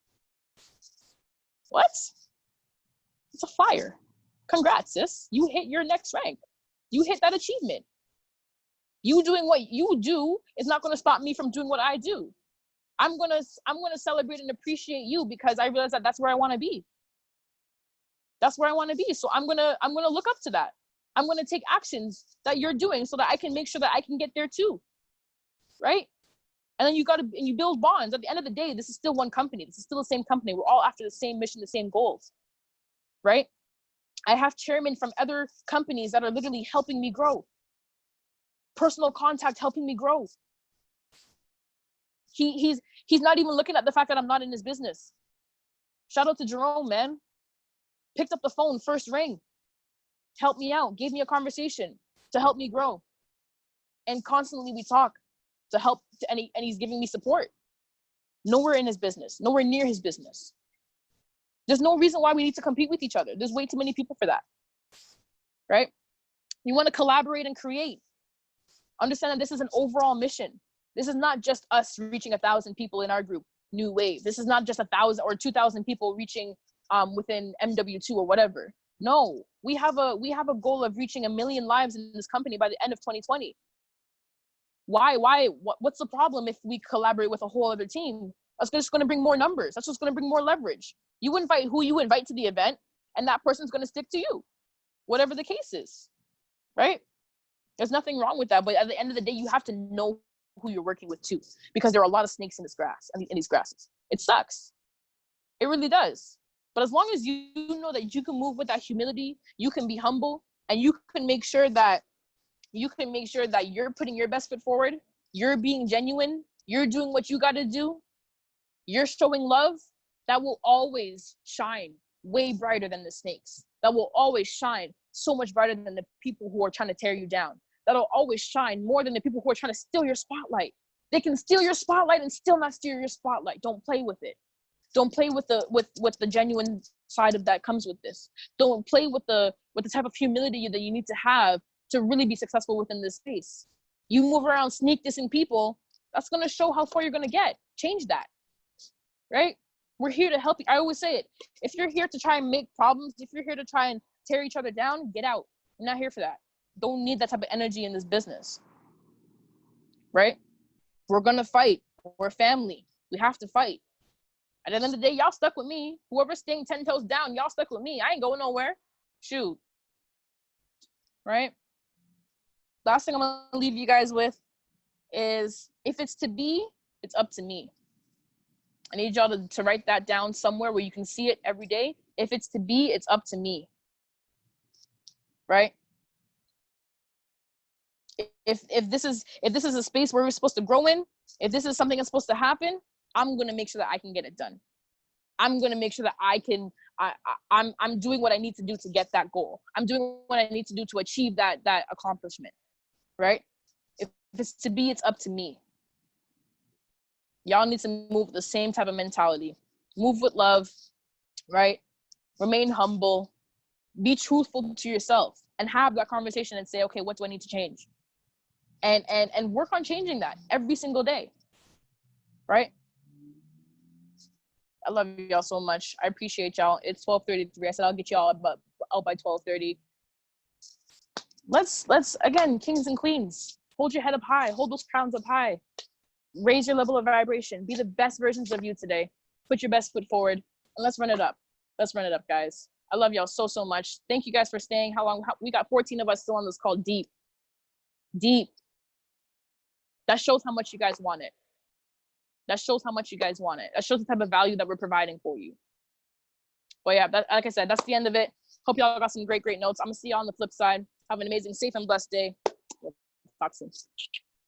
What? It's a flyer. Congrats, sis. You hit your next rank. You hit that achievement. You doing what you do is not gonna stop me from doing what I do. I'm gonna celebrate and appreciate you because I realize that that's where I want to be. That's where I want to be. So I'm gonna look up to that. I'm gonna take actions that you're doing so that I can make sure that I can get there too, right? And then you build bonds. At the end of the day, this is still one company. This is still the same company. We're all after the same mission, the same goals, right? I have chairmen from other companies that are literally helping me grow. Personal contact helping me grow. He's not even looking at the fact that I'm not in his business. Shout out to Jerome, man. Picked up the phone, first ring. Helped me out, gave me a conversation to help me grow. And constantly we talk to help, and he's giving me support. Nowhere in his business, nowhere near his business. There's no reason why we need to compete with each other. There's way too many people for that, right? You want to collaborate and create. Understand that this is an overall mission. This is not just us reaching 1,000 people in our group, New Wave. This is not just 1,000 or 2,000 people reaching within MW2 or whatever. No, we have a goal of reaching 1 million lives in this company by the end of 2020. What's the problem if we collaborate with a whole other team? That's just going to bring more numbers. That's just going to bring more leverage. You invite who you invite to the event, and that person's going to stick to you, whatever the case is, right? There's nothing wrong with that. But at the end of the day, you have to know who you're working with too, because there are a lot of snakes in this grass, in these grasses. It sucks. It really does. But as long as you know that you can move with that humility, you can be humble, and you can make sure that you're putting your best foot forward, you're being genuine, you're doing what you got to do, you're showing love, that will always shine way brighter than the snakes. That will always shine so much brighter than the people who are trying to tear you down. That'll always shine more than the people who are trying to steal your spotlight. They can steal your spotlight and still not steal your spotlight. Don't play with it. Don't play with the genuine side of that comes with this. Don't play with the type of humility that you need to have to really be successful within this space. You move around sneak dissing people, that's gonna show how far you're gonna get. Change that, right? We're here to help you. I always say it. If you're here to try and make problems, if you're here to try and tear each other down, get out. I'm not here for that. Don't need that type of energy in this business, right? We're gonna fight. We're family. We have to fight. At the end of the day, y'all stuck with me. Whoever's staying 10 toes down, y'all stuck with me. I ain't going nowhere. Shoot. Right? Last thing I'm gonna leave you guys with is, if it's to be, it's up to me. I need y'all to write that down somewhere where you can see it every day. If it's to be, it's up to me. Right? If this is a space where we're supposed to grow in, if this is something that's supposed to happen, I'm gonna make sure that I can get it done. I'm gonna make sure that I'm doing what I need to do to get that goal. I'm doing what I need to do to achieve that accomplishment. Right? If it's to be, it's up to me. Y'all need to move with the same type of mentality. Move with love, right? Remain humble. Be truthful to yourself and have that conversation and say, okay, what do I need to change? And work on changing that every single day, right? I love y'all so much. I appreciate y'all. It's 12:33. I said I'll get y'all out by 12:30. Let's again, kings and queens, hold your head up high. Hold those crowns up high. Raise your level of vibration. Be the best versions of you today. Put your best foot forward, and let's run it up. Let's run it up, guys. I love y'all so much. Thank you guys for staying. We got 14 of us still on this call. Deep. That shows how much you guys want it. That shows how much you guys want it. That shows the type of value that we're providing for you. But yeah, like I said, that's the end of it. Hope y'all got some great notes. I'm gonna see y'all on the flip side. Have an amazing, safe, and blessed day. Talk soon.